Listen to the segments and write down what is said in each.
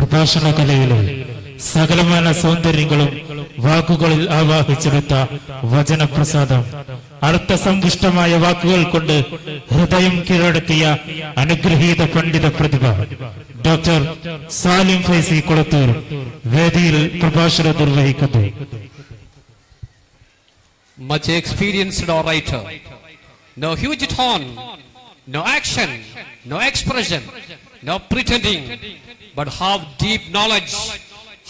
പ്രഭാഷണ കലയിലെ സകലമാന സൗന്ദര്യങ്ങളും വാക്കുകളിൽ ആവാഹിച്ചെടുത്ത വചനപ്രസാദം, അർത്ഥസമ്പുഷ്ടമായ വാക്കുകൾ കൊണ്ട് ഹൃദയം കീഴടക്കിയ അനുഗ്രഹീത പണ്ഡിത പ്രതിഭ ഡോക്ടർ സാലിം ഫൈസി കൊളത്തൂർ വേദിയിൽ പ്രഭാഷണം നിർവഹിക്കുന്നു. Much experienced orator, no huge tone, no action, no expression, no pretending, but have deep knowledge,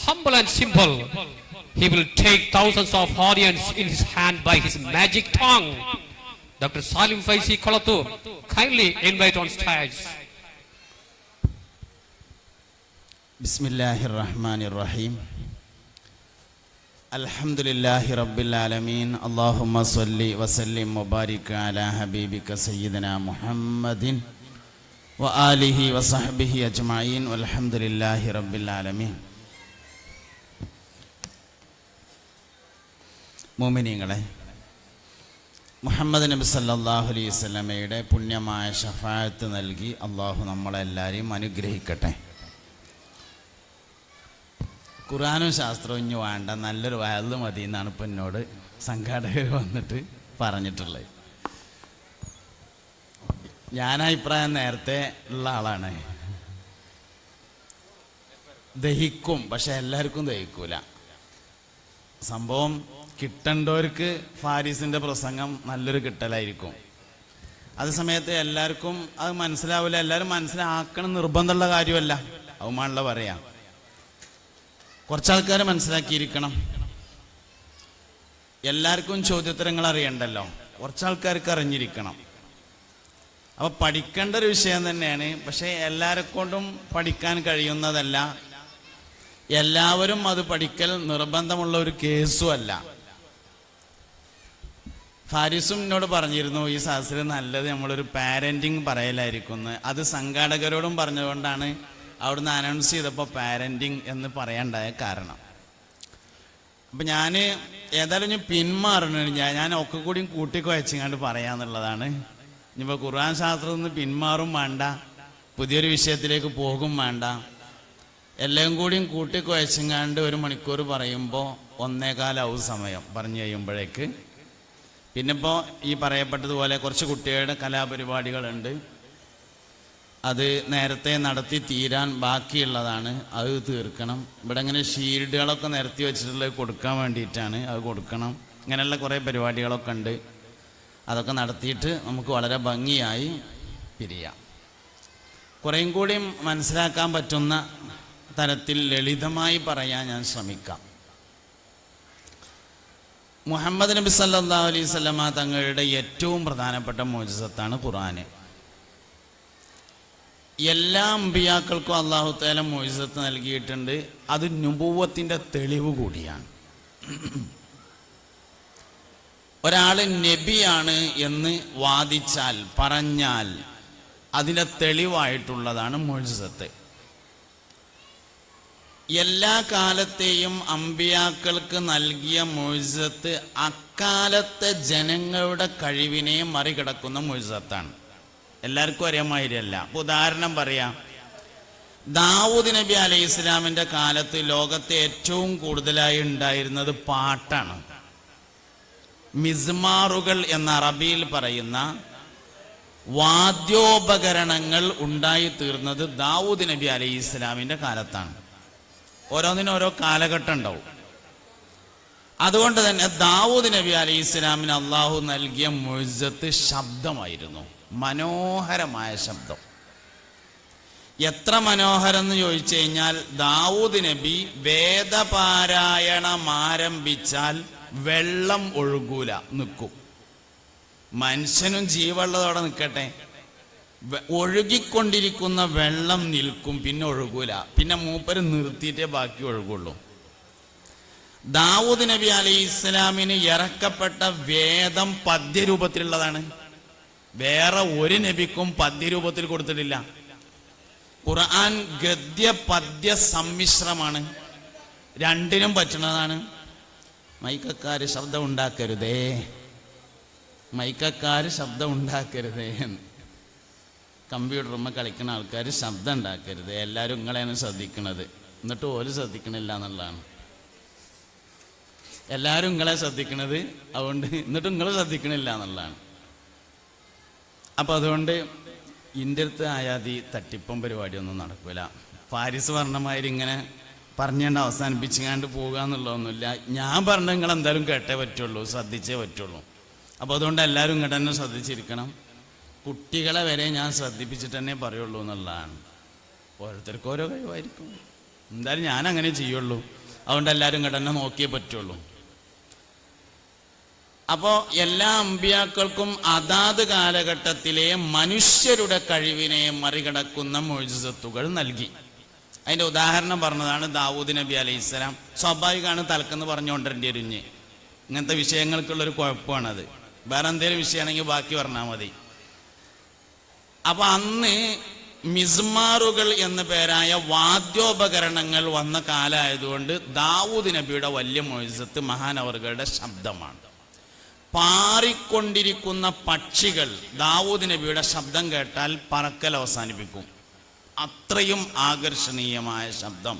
humble and simple. He will take thousands of audience in his hand by his magic tongue. Dr. Salim Faisi Kolattur, kindly invite on stage. Bismillahir Rahmanir Rahim. Alhamdulillahi Rabbil Alameen. Allahumma salli wa sallim wa barik ala habibika Sayyidina Muhammadin wa alihi wa sahbihi ajma'in. Walhamdulillahi Rabbil Alameen. മുഅ്മിനീങ്ങളെ, മുഹമ്മദ് നബി സല്ലല്ലാഹു അലൈഹി വസല്ലമയുടെ പുണ്യമായ ശഫാഅത്ത് നൽകി അള്ളാഹു നമ്മളെല്ലാവരെയും അനുഗ്രഹിക്കട്ടെ. ഖുർആനും ശാസ്ത്രവും ഇനി വേണ്ട, നല്ലൊരു വയല് മതി എന്നാണ് ഇപ്പം എന്നോട് സംഘാടകർ വന്നിട്ട് പറഞ്ഞിട്ടുള്ളത്. ഞാൻ അഭിപ്രായം നേരത്തെ ഉള്ള ആളാണ്. ദഹിക്കും, പക്ഷെ എല്ലാവർക്കും ദഹിക്കൂല. സംഭവം കിട്ടേണ്ടവർക്ക് ഫാരിസിൻ്റെ പ്രസംഗം നല്ലൊരു കിട്ടലായിരിക്കും. അതേസമയത്ത് എല്ലാവർക്കും അത് മനസ്സിലാവില്ല. എല്ലാവരും മനസ്സിലാക്കണം നിർബന്ധമുള്ള കാര്യമല്ല, അവമാണല്ലോ പറയാം. കുറച്ചാൾക്കാർ മനസ്സിലാക്കിയിരിക്കണം. എല്ലാവർക്കും ചോദ്യോത്തരങ്ങൾ അറിയണ്ടല്ലോ, കുറച്ചാൾക്കാർക്ക് അറിഞ്ഞിരിക്കണം. അപ്പോൾ പഠിക്കേണ്ട ഒരു വിഷയം തന്നെയാണ്. പക്ഷേ എല്ലാവരെക്കൊണ്ടും പഠിക്കാൻ കഴിയുന്നതല്ല, എല്ലാവരും അത് പഠിക്കൽ നിർബന്ധമുള്ള ഒരു കേസും അല്ല. ഫാരിസും എന്നോട് പറഞ്ഞിരുന്നു, ഈ സദസ്സിൽ നല്ലത് നമ്മളൊരു പാരൻറ്റിങ് പറയലായിരിക്കും. അത് സംഘാടകരോടും പറഞ്ഞതുകൊണ്ടാണ് അവിടുന്ന് അനൗൺസ് ചെയ്തപ്പോൾ പാരൻറ്റിങ് എന്ന് പറയാണ്ടായ കാരണം. അപ്പം ഞാൻ ഏതായാലും ഞാൻ പിന്മാറണം. ഞാൻ ഒക്കെ കൂടിയും കൂട്ടിക്കുഴച്ചിങ്ങാണ്ട് പറയാന്നുള്ളതാണ്. ഇനിയിപ്പോൾ ഖുർആൻ ശാസ്ത്രത്തിൽ നിന്ന് പിന്മാറും വേണ്ട, പുതിയൊരു വിഷയത്തിലേക്ക് പോകും വേണ്ട. എല്ലാം കൂടിയും കൂട്ടിക്കുഴച്ചിങ്ങാണ്ട് 1 മണിക്കൂർ പറയുമ്പോൾ 1.25 ആവും സമയം പറഞ്ഞു കഴിയുമ്പോഴേക്ക്. പിന്നെ ഇപ്പോൾ ഈ പറയപ്പെട്ടതുപോലെ കുറച്ച് കുട്ടികളുടെ കലാപരിപാടികളുണ്ട്, അത് നേരത്തെ നടത്തി തീരാൻ ബാക്കിയുള്ളതാണ്, അത് തീർക്കണം. ഇവിടെ ഇങ്ങനെ ഷീൽഡുകളൊക്കെ നിരത്തി വെച്ചിട്ടുള്ളത് കൊടുക്കാൻ വേണ്ടിയിട്ടാണ്, അത് കൊടുക്കണം. ഇങ്ങനെയുള്ള കുറേ പരിപാടികളൊക്കെ ഉണ്ട്. അതൊക്കെ നടത്തിയിട്ട് നമുക്ക് വളരെ ഭംഗിയായി പിരിയാം. കുറേയും കൂടിയും മനസ്സിലാക്കാൻ പറ്റുന്ന തരത്തിൽ ലളിതമായി പറയാൻ ഞാൻ ശ്രമിക്കാം. മുഹമ്മദ് നബി സല്ലല്ലാഹു അലൈഹി വസല്ലമ തങ്ങളുടെ ഏറ്റവും പ്രധാനപ്പെട്ട മുഅ്ജിസത്താണ് ഖുർആൻ. എല്ലാ അമ്പിയാക്കൾക്കും അല്ലാഹു തആല മുഅ്ജിസത്ത് നൽകിയിട്ടുണ്ട്. അത് നുബുവത്തിൻ്റെ തെളിവ് കൂടിയാണ്. ഒരാൾ നബിയാണ് എന്ന് വാദിച്ചാൽ, പറഞ്ഞാൽ അതിൻ്റെ തെളിവായിട്ടുള്ളതാണ് മുഅ്ജിസത്ത്. എല്ലാ കാലത്തെയും അമ്പിയാക്കൾക്ക് നൽകിയ മുഅ്ജിസത്ത് അക്കാലത്തെ ജനങ്ങളുടെ കഴിവിനെ മറികടക്കുന്ന മുഅ്ജിസത്താണ്. എല്ലാവർക്കും ഒരേ മാതിരിയല്ല. ഉദാഹരണം പറയാം, ദാവൂദ് നബി അലൈഹി ഇസ്ലാമിൻ്റെ കാലത്ത് ലോകത്തെ ഏറ്റവും കൂടുതലായി ഉണ്ടായിരുന്നത് പാട്ടാണ്. മിസ്മാറുകൾ എന്ന അറബിയിൽ പറയുന്ന വാദ്യോപകരണങ്ങൾ ഉണ്ടായി തീർന്നത് ദാവൂദ് നബി അലൈഹി ഇസ്ലാമിൻ്റെ കാലത്താണ്. ഓരോന്നിനും ഓരോ കാലഘട്ടം ഉണ്ടാവും. അതുകൊണ്ട് തന്നെ ദാവൂദ് നബി അലൈഹി ഇസ്ലാമിന് അള്ളാഹു നൽകിയ മുഅ്ജിസത്ത് ശബ്ദമായിരുന്നു, മനോഹരമായ ശബ്ദം. എത്ര മനോഹരം എന്ന് ചോദിച്ചു കഴിഞ്ഞാൽ, ദാവൂദ് നബി വേദപാരായണം ആരംഭിച്ചാൽ വെള്ളം ഒഴുകൂല, നിൽക്കും. മനുഷ്യനും ജീവനുള്ളതോടെ നിൽക്കട്ടെ, ഒഴുകിക്കൊണ്ടിരിക്കുന്ന വെള്ളം നിൽക്കും, പിന്നെ ഒഴുകൂല. പിന്നെ മൂപ്പര് നിർത്തിയിട്ടേ ബാക്കി ഒഴുകുള്ളൂ. ദാവൂദ് നബി അലൈഹി ഇസ്ലാമിന് ഇറക്കപ്പെട്ട വേദം പദ്യരൂപത്തിലുള്ളതാണ്. വേറെ ഒരു നബിക്കും പദ്യരൂപത്തിൽ കൊടുത്തിട്ടില്ല. ഖുർആൻ ഗദ്യ പദ്യ സമ്മിശ്രമാണ്, രണ്ടിനും പറ്റുന്നതാണ്. മൈക്കക്കാര് ശബ്ദം ഉണ്ടാക്കരുതേ, മൈക്കക്കാര് ശബ്ദം ഉണ്ടാക്കരുതേ. കമ്പ്യൂട്ടറുമ്മ കളിക്കുന്ന ആൾക്കാർ ശബ്ദം ഉണ്ടാക്കരുത്. എല്ലാവരും നിങ്ങളെയാണ് ശ്രദ്ധിക്കുന്നത്. എന്നിട്ട് ഓല് ശ്രദ്ധിക്കണില്ല എന്നുള്ളതാണ്. എല്ലാവരും നിങ്ങളെ ശ്രദ്ധിക്കണത്, അതുകൊണ്ട് എന്നിട്ട് നിങ്ങൾ ശ്രദ്ധിക്കണില്ല എന്നുള്ളതാണ്. അപ്പം അതുകൊണ്ട് ഇൻ്റെ അടുത്ത് ആയാതി തട്ടിപ്പം പരിപാടിയൊന്നും നടക്കില്ല. പാരിസ് പറഞ്ഞ മാതിരി ഇങ്ങനെ പറഞ്ഞുകൊണ്ട് അവസാനിപ്പിച്ചുകൊണ്ട് പോകുക എന്നുള്ളതൊന്നുമില്ല. ഞാൻ പറഞ്ഞ നിങ്ങൾ എന്തായാലും കേട്ടേ പറ്റുള്ളൂ, ശ്രദ്ധിച്ചേ പറ്റുള്ളൂ. അപ്പോൾ അതുകൊണ്ട് എല്ലാവരും ഇങ്ങോട്ട് തന്നെ ശ്രദ്ധിച്ചിരിക്കണം. കുട്ടികളെ വരെ ഞാൻ ശ്രദ്ധിപ്പിച്ചിട്ട് തന്നെ പറയുള്ളൂ എന്നുള്ളതാണ്. ഓരോരുത്തർക്കും ഓരോ കഴിവായിരിക്കും. എന്തായാലും ഞാൻ അങ്ങനെ ചെയ്യുള്ളൂ. അതുകൊണ്ട് എല്ലാവരും ഇങ്ങോട്ട് തന്നെ നോക്കിയേ പറ്റുള്ളൂ. അപ്പോൾ എല്ലാ അമ്പിയാക്കൾക്കും അതാത് കാലഘട്ടത്തിലെ മനുഷ്യരുടെ കഴിവിനെ മറികടക്കുന്ന മുഅ്ജിസത്തുകൾ നൽകി. അതിൻ്റെ ഉദാഹരണം പറഞ്ഞതാണ് ദാവൂദ് നബി അലൈഹിസ്സലാം. സ്വാഭാവികമാണ് തലക്കെന്ന് പറഞ്ഞുകൊണ്ടിരേണ്ടി വരുഞ്ഞ്. ഇങ്ങനത്തെ വിഷയങ്ങൾക്കുള്ളൊരു കുഴപ്പമാണത്. വേറെ എന്തെങ്കിലും വിഷയമാണെങ്കിൽ ബാക്കി പറഞ്ഞാൽ മതി. അപ്പൊ അന്ന് മിസ്മാറുകൾ എന്ന പേരായ വാദ്യോപകരണങ്ങൾ വന്ന കാലമായതുകൊണ്ട് ദാവൂദ് നബിയുടെ വലിയ മുഅ്ജിസത്ത് മഹാനവറുകളുടെ ശബ്ദമാണ്. പാറിക്കൊണ്ടിരിക്കുന്ന പക്ഷികൾ ദാവൂദ് നബിയുടെ ശബ്ദം കേട്ടാൽ പറക്കൽ അവസാനിപ്പിക്കും. അത്രയും ആകർഷണീയമായ ശബ്ദം.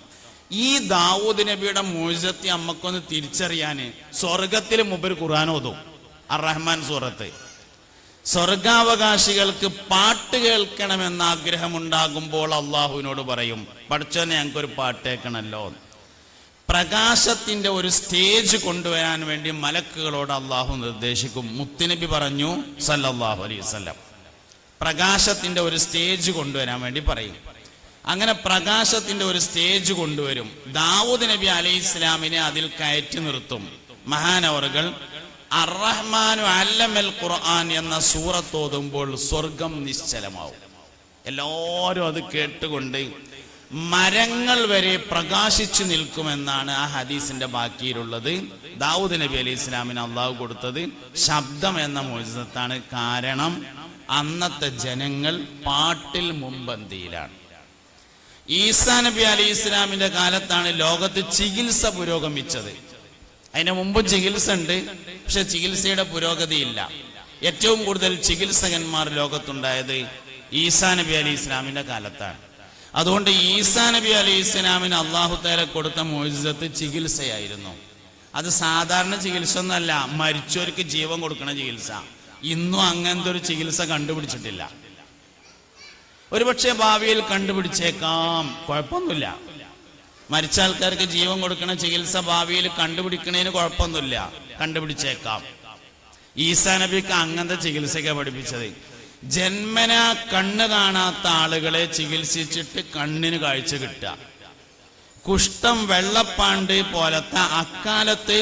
ഈ ദാവൂദ് നബിയുടെ മുഅ്ജിസത്ത് അമ്മക്കൊന്ന് തിരിച്ചറിയാൻ സ്വർഗത്തിൽ മുമ്പ് ഖുർആൻ ഓതും. അർ-റഹ്മാൻ സൂറത്ത്. സ്വർഗാവകാശികൾക്ക് പാട്ട് കേൾക്കണമെന്ന ആഗ്രഹമുണ്ടാകുമ്പോൾ അള്ളാഹുവിനോട് പറയും, പഠിച്ചോനെ ഞങ്ങൾക്കൊരു പാട്ട് കേൾക്കണമല്ലോ. പ്രകാശത്തിന്റെ ഒരു സ്റ്റേജ് കൊണ്ടുവരാൻ വേണ്ടി മലക്കുകളോട് അള്ളാഹു നിർദ്ദേശിക്കും. മുത്തുനബി പറഞ്ഞു സല്ലല്ലാഹു അലൈഹി വസല്ലം, പ്രകാശത്തിന്റെ ഒരു സ്റ്റേജ് കൊണ്ടുവരാൻ വേണ്ടി പറയും. അങ്ങനെ പ്രകാശത്തിന്റെ ഒരു സ്റ്റേജ് കൊണ്ടുവരും. ദാവൂദ് നബി അലൈഹി ഇസ്ലാമിനെ അതിൽ കയറ്റി നിർത്തും. മഹാനവറുകൾ അർ-റഹ്മാനു അല്ലമൽ ഖുർആൻ എന്ന സൂറത്ത് ഓതുമ്പോൾ സ്വർഗം നിശ്ചലമാവും. എല്ലാവരും അത് കേട്ടുകൊണ്ട് മരങ്ങൾ വരെ പ്രകാശിച്ചു നിൽക്കുമെന്നാണ് ആ ഹദീസിന്റെ ബാക്കിയിലുള്ളത്. ദാവൂദ് നബി അലൈഹി ഇസ്ലാമിന് അള്ളാഹു കൊടുത്തത് ശബ്ദം എന്ന മുഅ്ജിസത്താണ്. കാരണം അന്നത്തെ ജനങ്ങൾ പാട്ടിൽ മുൻപന്തിയിലാണ്. ഈസാ നബി അലൈഹി ഇസ്ലാമിന്റെ കാലത്താണ് ലോകത്ത് ചികിത്സ പുരോഗമിച്ചത്. അതിന് മുമ്പ് ചികിത്സ ഉണ്ട്, പക്ഷെ ചികിത്സയുടെ പുരോഗതിയില്ല. ഏറ്റവും കൂടുതൽ ചികിത്സകന്മാർ ലോകത്തുണ്ടായത് ഈസാ നബി അലൈഹി ഇസ്ലാമിന്റെ കാലത്താണ്. അതുകൊണ്ട് ഈസാ നബി അലൈഹി ഇസ്ലാമിന് അള്ളാഹു തആല കൊടുത്ത മുഅ്ജിസത്ത് ചികിത്സയായിരുന്നു. അത് സാധാരണ ചികിത്സ ഒന്നല്ല, മരിച്ചവർക്ക് ജീവൻ കൊടുക്കുന്ന ചികിത്സ. ഇന്നും അങ്ങനത്തെ ഒരു ചികിത്സ കണ്ടുപിടിച്ചിട്ടില്ല. ഒരുപക്ഷെ ഭാവിയിൽ കണ്ടുപിടിച്ചേക്കാം, കുഴപ്പമൊന്നുമില്ല. മരിച്ച ആൾക്കാർക്ക് ജീവൻ കൊടുക്കുന്ന ചികിത്സ ഭാവിയിൽ കണ്ടുപിടിക്കുന്നതിന് കുഴപ്പമൊന്നുമില്ല, കണ്ടുപിടിച്ചേക്കാം. ഈസാ നബിക്ക് അങ്ങനത്തെ ചികിത്സയൊക്കെ പഠിപ്പിച്ചത്. ജന്മനാ കണ്ണ് കാണാത്ത ആളുകളെ ചികിത്സിച്ചിട്ട് കണ്ണിന് കാഴ്ച കിട്ടുക. കുഷ്ഠം, വെള്ളപ്പാണ്ട് പോലത്തെ അക്കാലത്ത്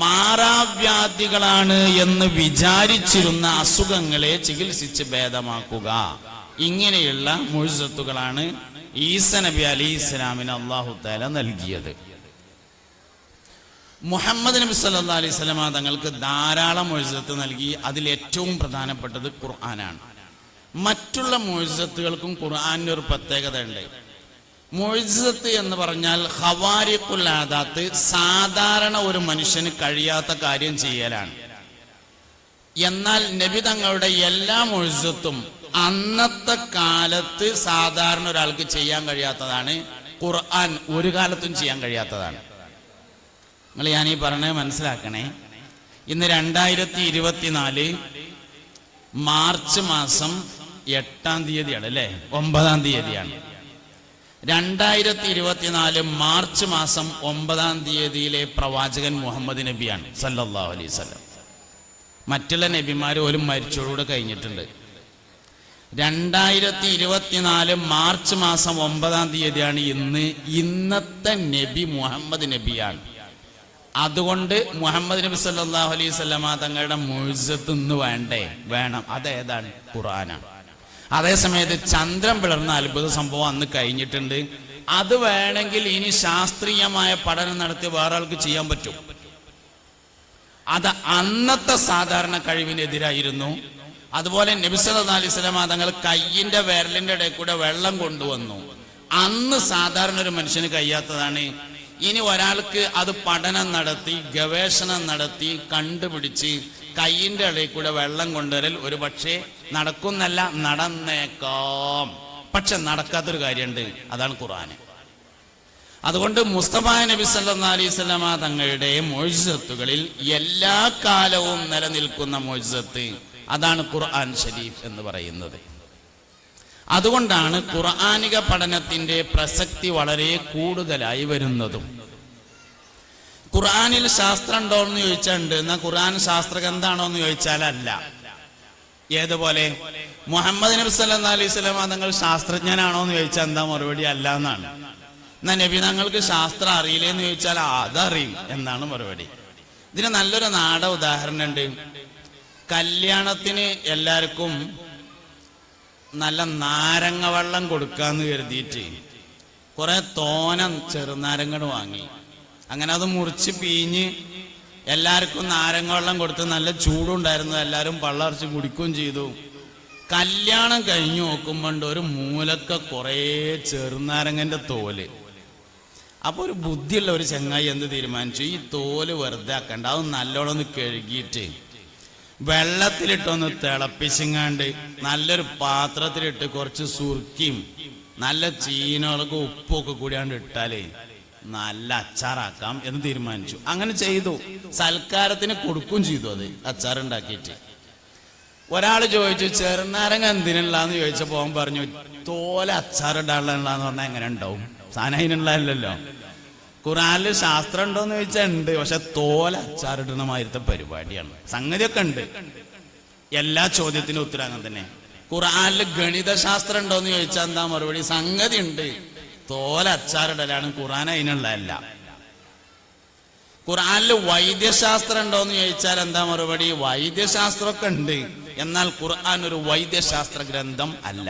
മാറാവ്യാധികളാണ് എന്ന് വിചാരിച്ചിരുന്ന അസുഖങ്ങളെ ചികിത്സിച്ച് ഭേദമാക്കുക. ഇങ്ങനെയുള്ള മുഅ്ജിസത്തുകളാണ് ഈസാ നബി അലൈഹി ഇസ്ലാമിന് അല്ലാഹു തആല നൽകിയത്. മുഹമ്മദ് നബി സല്ലല്ലാഹു അലൈഹി വസല്ലമ തങ്ങൾക്ക് ധാരാളം മുഅ്ജിസത്ത് നൽകി. അതിൽ ഏറ്റവും പ്രധാനപ്പെട്ടത് ഖുർആനാണ്. മറ്റുള്ള മുഅ്ജിസത്തുകൾക്കും ഖുർആനിന് ഒരു പ്രത്യേകത ഉണ്ട്. മുഅ്ജിസത്ത് എന്ന് പറഞ്ഞാൽ ഖവാരിഖുൽ ആദാത്ത്, സാധാരണ ഒരു മനുഷ്യന് കഴിയാത്ത കാര്യം ചെയ്യലാണ്. എന്നാൽ നബി തങ്ങളുടെ എല്ലാ മുഅ്ജിസത്തും അന്നത്തെ കാലത്ത് സാധാരണ ഒരാൾക്ക് ചെയ്യാൻ കഴിയാത്തതാണ്. ഖുർആൻ ഒരു കാലത്തും ചെയ്യാൻ കഴിയാത്തതാണ്. നിങ്ങൾ ഞാനീ പറഞ്ഞത് മനസ്സിലാക്കണേ. ഇന്ന് 2024 മാർച്ച് മാസം 8-ാം തീയതിയാണ് അല്ലേ, 9-ാം തീയതിയാണ്. 2024 മാർച്ച് മാസം 9-ാം തീയതിയിലെ പ്രവാചകൻ മുഹമ്മദ് നബിയാണ് സല്ലല്ലാഹു അലൈഹി വസല്ലം. മറ്റുള്ള നബിമാർ പോലും മരിച്ചോടുകൂടെ കഴിഞ്ഞിട്ടുണ്ട്. 2024 മാർച്ച് മാസം 9-ാം തീയതിയാണ് ഇന്നത്തെ നബി മുഹമ്മദ് നബിയാണ്. അതുകൊണ്ട് മുഹമ്മദ് നബി സല്ലല്ലാഹു അലൈഹി വസല്ലമ തങ്ങളുടെ മുഅ്ജിസത്ത് ഇന്ന് വേണം. അതേതാണ്? ഖുർആനാണ്. അതേസമയത്ത് ചന്ദ്രൻ പിളർന്ന അത്ഭുത സംഭവം അന്ന് കഴിഞ്ഞിട്ടുണ്ട്. അത് വേണമെങ്കിൽ ഇനി ശാസ്ത്രീയമായ പഠനം നടത്തി വേറെ ആൾക്ക് ചെയ്യാൻ പറ്റും. അത് അന്നത്തെ സാധാരണ കഴിവിനെതിരായിരുന്നു. അതുപോലെ നബി സല്ലല്ലാഹു അലൈഹി വസല്ലമ തങ്ങൾ കയ്യിന്റെ വിരലിന്റെ ഇടയിൽ കൂടെ വെള്ളം കൊണ്ടുവന്നു. അന്ന് സാധാരണ ഒരു മനുഷ്യന് കഴിയാത്തതാണ്. ഇനി ഒരാൾക്ക് അത് പഠനം നടത്തി, ഗവേഷണം നടത്തി, കണ്ടുപിടിച്ച് കയ്യിന്റെ ഇടയിൽ കൂടെ വെള്ളം കൊണ്ടുവരൽ ഒരു പക്ഷേ നടക്കുന്നല്ല, നടന്നേക്കാം. പക്ഷെ നടക്കാത്തൊരു കാര്യമുണ്ട്, അതാണ് ഖുർആൻ. അതുകൊണ്ട് മുസ്തഫ നബി സല്ലല്ലാഹു അലൈഹി വസല്ലമ തങ്ങളുടെ മുഅ്ജിസത്തുകളിൽ എല്ലാ കാലവും നിലനിൽക്കുന്ന മുഅ്ജിസത്ത് അതാണ് ഖുർആൻ ഷരീഫ് എന്ന് പറയുന്നത്. അതുകൊണ്ടാണ് ഖുർആനിക പഠനത്തിന്റെ പ്രസക്തി വളരെ കൂടുതലായി വരുന്നതും. ഖുർആനിൽ ശാസ്ത്രം ഉണ്ടോ എന്ന് ചോദിച്ചാൽ ഉണ്ട്. എന്നാൽ ഖുർആൻ ശാസ്ത്രഗ്രന്ഥാണോ എന്ന് ചോദിച്ചാൽ അല്ല. ഏതുപോലെ മുഹമ്മദ് നബി സല്ലല്ലാഹു അലൈഹി വസല്ലമ തങ്ങൾ ശാസ്ത്രജ്ഞനാണോ എന്ന് ചോദിച്ചാൽ എന്താ മറുപടി? അല്ല എന്നാണ്. എന്നാ നബി തങ്ങൾക്ക് ശാസ്ത്രം അറിയില്ലേ എന്ന് ചോദിച്ചാൽ അതറിയും എന്നാണ് മറുപടി. ഇതിന് നല്ലൊരു നാട ഉദാഹരണം ഉണ്ട്. കല്യാണത്തിന് എല്ലാവർക്കും നല്ല നാരങ്ങ വെള്ളം കൊടുക്കാന്ന് കരുതിയിട്ട് കുറെ തോന ചെറുനാരങ്ങ വാങ്ങി. അങ്ങനെ അത് മുറിച്ച് പിഴിഞ്ഞ് എല്ലാവർക്കും നാരങ്ങ വെള്ളം കൊടുത്ത് നല്ല ചൂടുണ്ടായിരുന്നു. എല്ലാവരും പള്ളർച്ച് കുടിക്കുകയും ചെയ്തു. കല്യാണം കഴിഞ്ഞു നോക്കുമ്പോണ്ട് ഒരു മൂലക്ക കുറേ ചെറുനാരങ്ങന്റെ തോല്. അപ്പൊ ഒരു ബുദ്ധിയുള്ള ഒരു ചങ്ങായി എന്ത് തീരുമാനിച്ചു? ഈ തോല് വെറുതെ ആക്കണ്ട, അത് നല്ലോണം ഒന്ന് കഴുകിയിട്ട് വെള്ളത്തിലിട്ടൊന്ന് തിളപ്പിച്ചിങ്ങാണ്ട് നല്ലൊരു പാത്രത്തിലിട്ട് കുറച്ച് സുർക്കിയും നല്ല ചീനകൾക്ക് ഉപ്പൊക്കെ കൂടിയാണ്ട് ഇട്ടാലേ നല്ല അച്ചാറാക്കാം എന്ന് തീരുമാനിച്ചു. അങ്ങനെ ചെയ്തു. സൽക്കാരത്തിന് കൊടുക്കും ചെയ്തു. അത് അച്ചാറുണ്ടാക്കിയിട്ട് ഒരാൾ ചോദിച്ചു, ചെറുനാരങ്ങ എന്തിനുള്ളതെന്ന് ചോദിച്ചപ്പോൾ അവൻ പറഞ്ഞു, തോല അച്ചാറിടാനുള്ളതെന്ന് പറഞ്ഞാൽ എങ്ങനെ ഉണ്ടാവും? സാധനം അതിനുള്ളതല്ലോ. ഖുർആനിൽ ശാസ്ത്രം ഉണ്ടോന്ന് ചോദിച്ചാൽ ഉണ്ട്. പക്ഷെ തോല അച്ചാറിടുന്ന മാതിരത്തെ പരിപാടിയാണ്. സംഗതിയൊക്കെ ഉണ്ട്. എല്ലാ ചോദ്യത്തിനും ഉത്തരം അങ്ങനെ തന്നെ. ഖുർആനിൽ ഗണിതശാസ്ത്രം ഉണ്ടോന്ന് ചോദിച്ചാൽ എന്താ മറുപടി? സംഗതി ഉണ്ട്. തോല അച്ചാറിടലാണ്. ഖുർആൻ അതിനുള്ളതല്ല. ഖുർആനിൽ വൈദ്യശാസ്ത്രം ഉണ്ടോന്ന് ചോദിച്ചാൽ എന്താ മറുപടി? വൈദ്യശാസ്ത്രമൊക്കെ ഉണ്ട്. എന്നാൽ ഖുർആൻ ഒരു വൈദ്യശാസ്ത്ര ഗ്രന്ഥം അല്ല.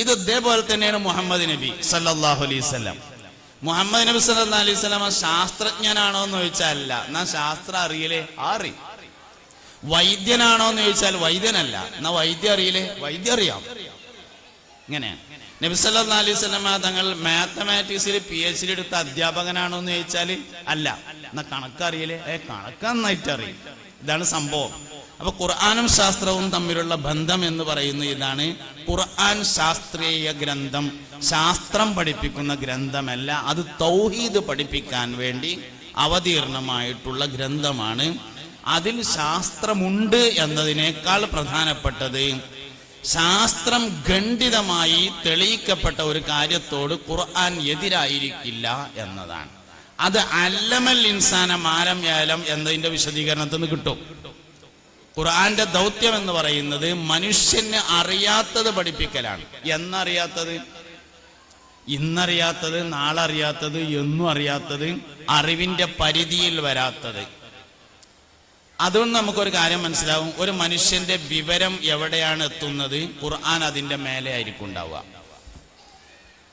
ഇത് ഇതേപോലെ തന്നെയാണ് മുഹമ്മദ് നബി സല്ലല്ലാഹു അലൈഹി വസല്ലം. മുഹമ്മദ് നബി സല്ലല്ലാഹു അലൈഹി വസല്ലം ശാസ്ത്രജ്ഞനാണോ എന്ന് ചോദിച്ചാൽ അല്ല. എന്നാ ശാസ്ത്രം അറിയില്ലേ? അറിയും. വൈദ്യനാണോ എന്ന് ചോദിച്ചാൽ വൈദ്യനല്ല. എന്നാ വൈദ്യം അറിയില്ലേ? വൈദ്യം അറിയാം. ഇങ്ങനെയാണ്. നബി സല്ലല്ലാഹു അലൈഹി വസല്ലം തങ്ങൾ മാത്തമാറ്റിക്സിൽ PhD എടുത്ത അധ്യാപകനാണോ എന്ന് ചോദിച്ചാൽ അല്ല. എന്നാ കണക്കറിയില്ലേ? കണക്ക് നന്നായിട്ട് അറിയും. ഇതാണ് സംഭവം. അപ്പൊ ഖുർആനും ശാസ്ത്രവും തമ്മിലുള്ള ബന്ധം എന്ന് പറയുന്നത് ഇതാണ്. ഖുർആൻ ശാസ്ത്രീയ ഗ്രന്ഥം, ശാസ്ത്രം പഠിപ്പിക്കുന്ന ഗ്രന്ഥമല്ല. അത് തൗഹീദ് പഠിപ്പിക്കാൻ വേണ്ടി അവതീർണമായിട്ടുള്ള ഗ്രന്ഥമാണ്. അതിൽ ശാസ്ത്രമുണ്ട് എന്നതിനേക്കാൾ പ്രധാനപ്പെട്ടത് ശാസ്ത്രം ഖണ്ഡിതമായി തെളിയിക്കപ്പെട്ട ഒരു കാര്യത്തോട് ഖുർആൻ എതിരായിരിക്കില്ല എന്നതാണ്. അത് അല്ലമൽ ഇൻസാന മാലം യാലം എന്നതിന്റെ വിശദീകരണത്തിൽ നിന്ന് കിട്ടും. ഖുർആന്റെ ദൗത്യം എന്ന് പറയുന്നത് മനുഷ്യന് അറിയാത്തത് പഠിപ്പിക്കലാണ്. എന്നറിയാത്തത്? ഇന്നറിയാത്തത്, നാളറിയാത്തത്, എന്നും അറിയാത്തത്, അറിവിന്റെ പരിധിയിൽ വരാത്തത്. അതുകൊണ്ട് നമുക്കൊരു കാര്യം മനസ്സിലാവും. ഒരു മനുഷ്യന്റെ വിവരം എവിടെയാണ് എത്തുന്നത്? ഖുർആൻ അതിന്റെ മേലെ ആയിരിക്കും ഉണ്ടാവുക.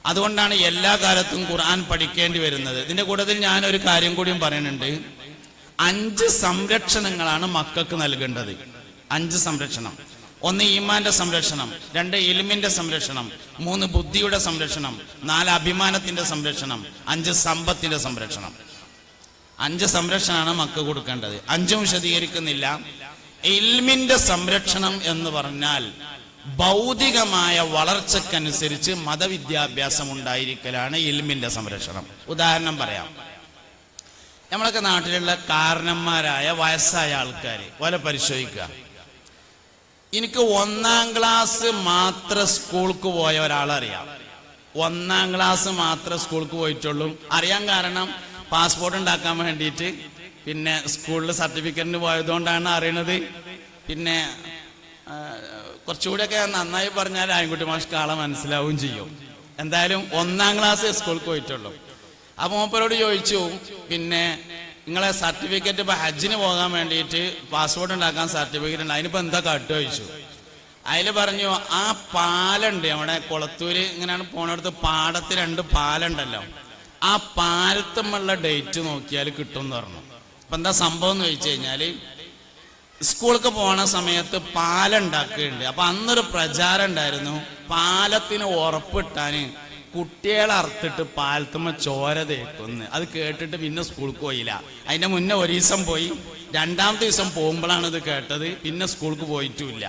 അതുകൊണ്ടാണ് എല്ലാ കാലത്തും ഖുർആൻ പഠിക്കേണ്ടി വരുന്നത്. ഇതിന്റെ കൂട്ടത്തിൽ ഞാനൊരു കാര്യം കൂടിയും പറയുന്നുണ്ട്. 5 സംരക്ഷണങ്ങളാണ് മക്കൾക്ക് നൽകേണ്ടത്. 5 സംരക്ഷണം. 1 ഈമാന്റെ സംരക്ഷണം, 2 ഇൽമിന്റെ സംരക്ഷണം, 3 ബുദ്ധിയുടെ സംരക്ഷണം, 4 അഭിമാനത്തിന്റെ സംരക്ഷണം, 5 സമ്പത്തിന്റെ സംരക്ഷണം. 5 സംരക്ഷണമാണ് മക്ക കൊടുക്കേണ്ടത്. 5ഉം വിശദീകരിക്കുന്നില്ല. ഇൽമിന്റെ സംരക്ഷണം എന്ന് പറഞ്ഞാൽ ഭൗതികമായ വളർച്ചക്കനുസരിച്ച് മതവിദ്യാഭ്യാസം ഉണ്ടായിരിക്കലാണ് ഇൽമിന്റെ സംരക്ഷണം. ഉദാഹരണം പറയാം. നമ്മളൊക്കെ നാട്ടിലുള്ള കാരണന്മാരായ വയസ്സായ ആൾക്കാർ പോലെ പരിശോധിക്കുക. എനിക്ക് 1ാം ക്ലാസ് മാത്രം സ്കൂൾക്ക് പോയ ഒരാളറിയാം. 1ാം ക്ലാസ് മാത്രം സ്കൂൾക്ക് പോയിട്ടുള്ളൂ. അറിയാൻ കാരണം പാസ്പോർട്ട് ഉണ്ടാക്കാൻ വേണ്ടിയിട്ട് പിന്നെ സ്കൂളിൽ സർട്ടിഫിക്കറ്റിന് പോയതുകൊണ്ടാണ് അറിയണത്. പിന്നെ കുറച്ചുകൂടെയൊക്കെ നന്നായി പറഞ്ഞാൽ ആൺകുട്ടി മാഷ്ക്ക് ആളെ മനസ്സിലാവുകയും ചെയ്യും. എന്തായാലും 1ാം ക്ലാസ് സ്കൂളിൽ പോയിട്ടുള്ളൂ. അപ്പൊ മൂപ്പരോട് ചോദിച്ചു, പിന്നെ നിങ്ങളെ സർട്ടിഫിക്കറ്റ് ഇപ്പൊ ഹജ്ജിന് പോകാൻ വേണ്ടിയിട്ട് പാസ്പോർട്ട് ഉണ്ടാക്കാൻ സർട്ടിഫിക്കറ്റ് ഉണ്ട്, അതിനിപ്പോ എന്താ കാട്ടുക ചോദിച്ചു. അതിൽ പറഞ്ഞു, ആ പാലുണ്ട് നമ്മുടെ കുളത്തൂര് ഇങ്ങനെയാണ് പോണടുത്ത് പാടത്ത് 2 പാലുണ്ടല്ലോ, ആ പാലത്തുമുള്ള ഡേറ്റ് നോക്കിയാൽ കിട്ടും എന്ന് പറഞ്ഞു. അപ്പൊ എന്താ സംഭവം എന്ന് ചോദിച്ചു കഴിഞ്ഞാല് സ്കൂൾക്ക് പോണ സമയത്ത് പാലുണ്ടാക്കുന്നുണ്ട്. അപ്പൊ അന്നൊരു പ്രചാരം ഉണ്ടായിരുന്നു, പാലത്തിന് ഉറപ്പിട്ടാന് കുട്ടികളെ അറുത്തിട്ട് പാലത്തുമ്മ ചോര തേക്കുന്നു. അത് കേട്ടിട്ട് പിന്നെ സ്കൂൾക്ക് പോയില്ല. അതിന്റെ മുന്നേ 1 ദിവസം പോയി, 2ാമത്തെ ദിവസം പോകുമ്പോഴാണ് ഇത് കേട്ടത്. പിന്നെ സ്കൂൾക്ക് പോയിട്ടുമില്ല.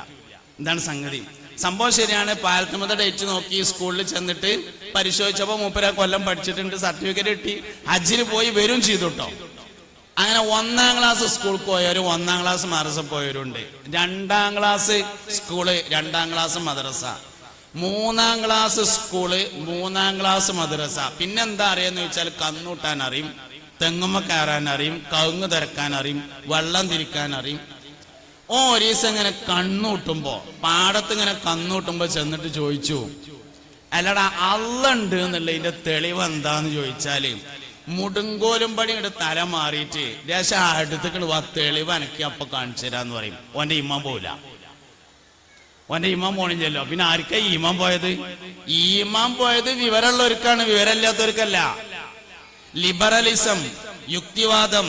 എന്താണ് സംഗതി? സംഭവം ശരിയാണ്. പാലത്തുമത്തെ ഡേറ്റ് നോക്കി സ്കൂളിൽ ചെന്നിട്ട് പരിശോധിച്ചപ്പോൾ മൂപ്പര കൊല്ലം പഠിച്ചിട്ടുണ്ട്, സർട്ടിഫിക്കറ്റ് കിട്ടി, ഹജ്ജിന് പോയി വരും ചെയ്തു കേട്ടോ. അങ്ങനെ 1ാം ക്ലാസ് സ്കൂൾക്ക് പോയവരും 1ാം ക്ലാസ് മദ്രസ പോയവരുണ്ട്. 2ാം ക്ലാസ് സ്കൂള്, 2ാം ക്ലാസ് മദ്രസ, 3ാം ക്ലാസ് സ്കൂള്, 3ാം ക്ലാസ് മദ്രസ. പിന്നെന്താ അറിയാന്ന് ചോദിച്ചാൽ കന്നൂട്ടാൻ അറിയും, തെങ്ങുമ്മ കയറാൻ അറിയും, കവുങ്ങ് തിരക്കാൻ അറിയും, വെള്ളം തിരിക്കാൻ അറിയും. ഒരു ദിവസം ഇങ്ങനെ കണ്ണൂട്ടുമ്പോ, പാടത്ത് ഇങ്ങനെ കണ്ണൂട്ടുമ്പോ ചെന്നിട്ട് ചോദിച്ചു, അല്ലടാ അള്ളുണ്ട് എന്നുള്ളതിന്റെ തെളിവ് എന്താന്ന് ചോദിച്ചാല് മുടുങ്കോലും പടി ഇങ്ങോട്ട് തല മാറിയിട്ട് ദേശം അടുത്തേക്ക് വാ തെളിവ് എനിക്ക് അപ്പൊ കാണിച്ചു തരാന്ന് പറയും. ഓന്റെ ഇമാൻ പോവില്ല, ഓന്റെ ഇമാൻ പോണില്ലല്ലോ. പിന്നെ ആർക്കാ ഈമാൻ പോയത്? ഈമാൻ പോയത് വിവരമുള്ളവർക്കാണ്, വിവരമില്ലാത്തവർക്കല്ല. ലിബറലിസം, യുക്തിവാദം,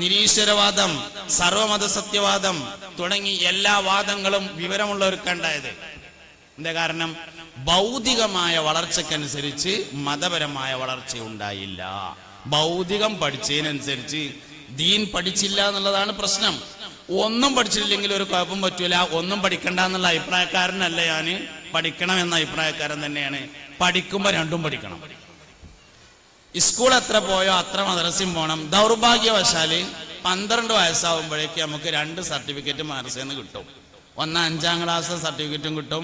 നിരീശ്വരവാദം, സർവമത സത്യവാദം തുടങ്ങി എല്ലാ വാദങ്ങളും വിവരമുള്ളവർക്കുണ്ടായത്. എന്താ കാരണം? ഭൗതികമായ വളർച്ചക്കനുസരിച്ച് മതപരമായ വളർച്ച ഉണ്ടായില്ല. ഭൗതികം പഠിച്ചതിനനുസരിച്ച് ദീൻ പഠിച്ചില്ല എന്നുള്ളതാണ് പ്രശ്നം. ഒന്നും പഠിച്ചിട്ടില്ലെങ്കിൽ ഒരു കുഴപ്പം പറ്റൂല. ഒന്നും പഠിക്കണ്ട എന്നുള്ള അഭിപ്രായക്കാരനല്ല ഞാൻ, പഠിക്കണം എന്ന അഭിപ്രായക്കാരൻ തന്നെയാണ്. പഠിക്കുമ്പോ രണ്ടും പഠിക്കണം. സ്കൂൾ എത്ര പോയോ അത്ര മദ്രസയും പോകണം. ദൗർഭാഗ്യവശാല് 12 വയസ്സാവുമ്പോഴേക്ക് നമുക്ക് 2 സർട്ടിഫിക്കറ്റ് മദ്രസയിൽ നിന്ന് കിട്ടും. ഒന്ന് 5ാം ക്ലാസ് സർട്ടിഫിക്കറ്റും കിട്ടും,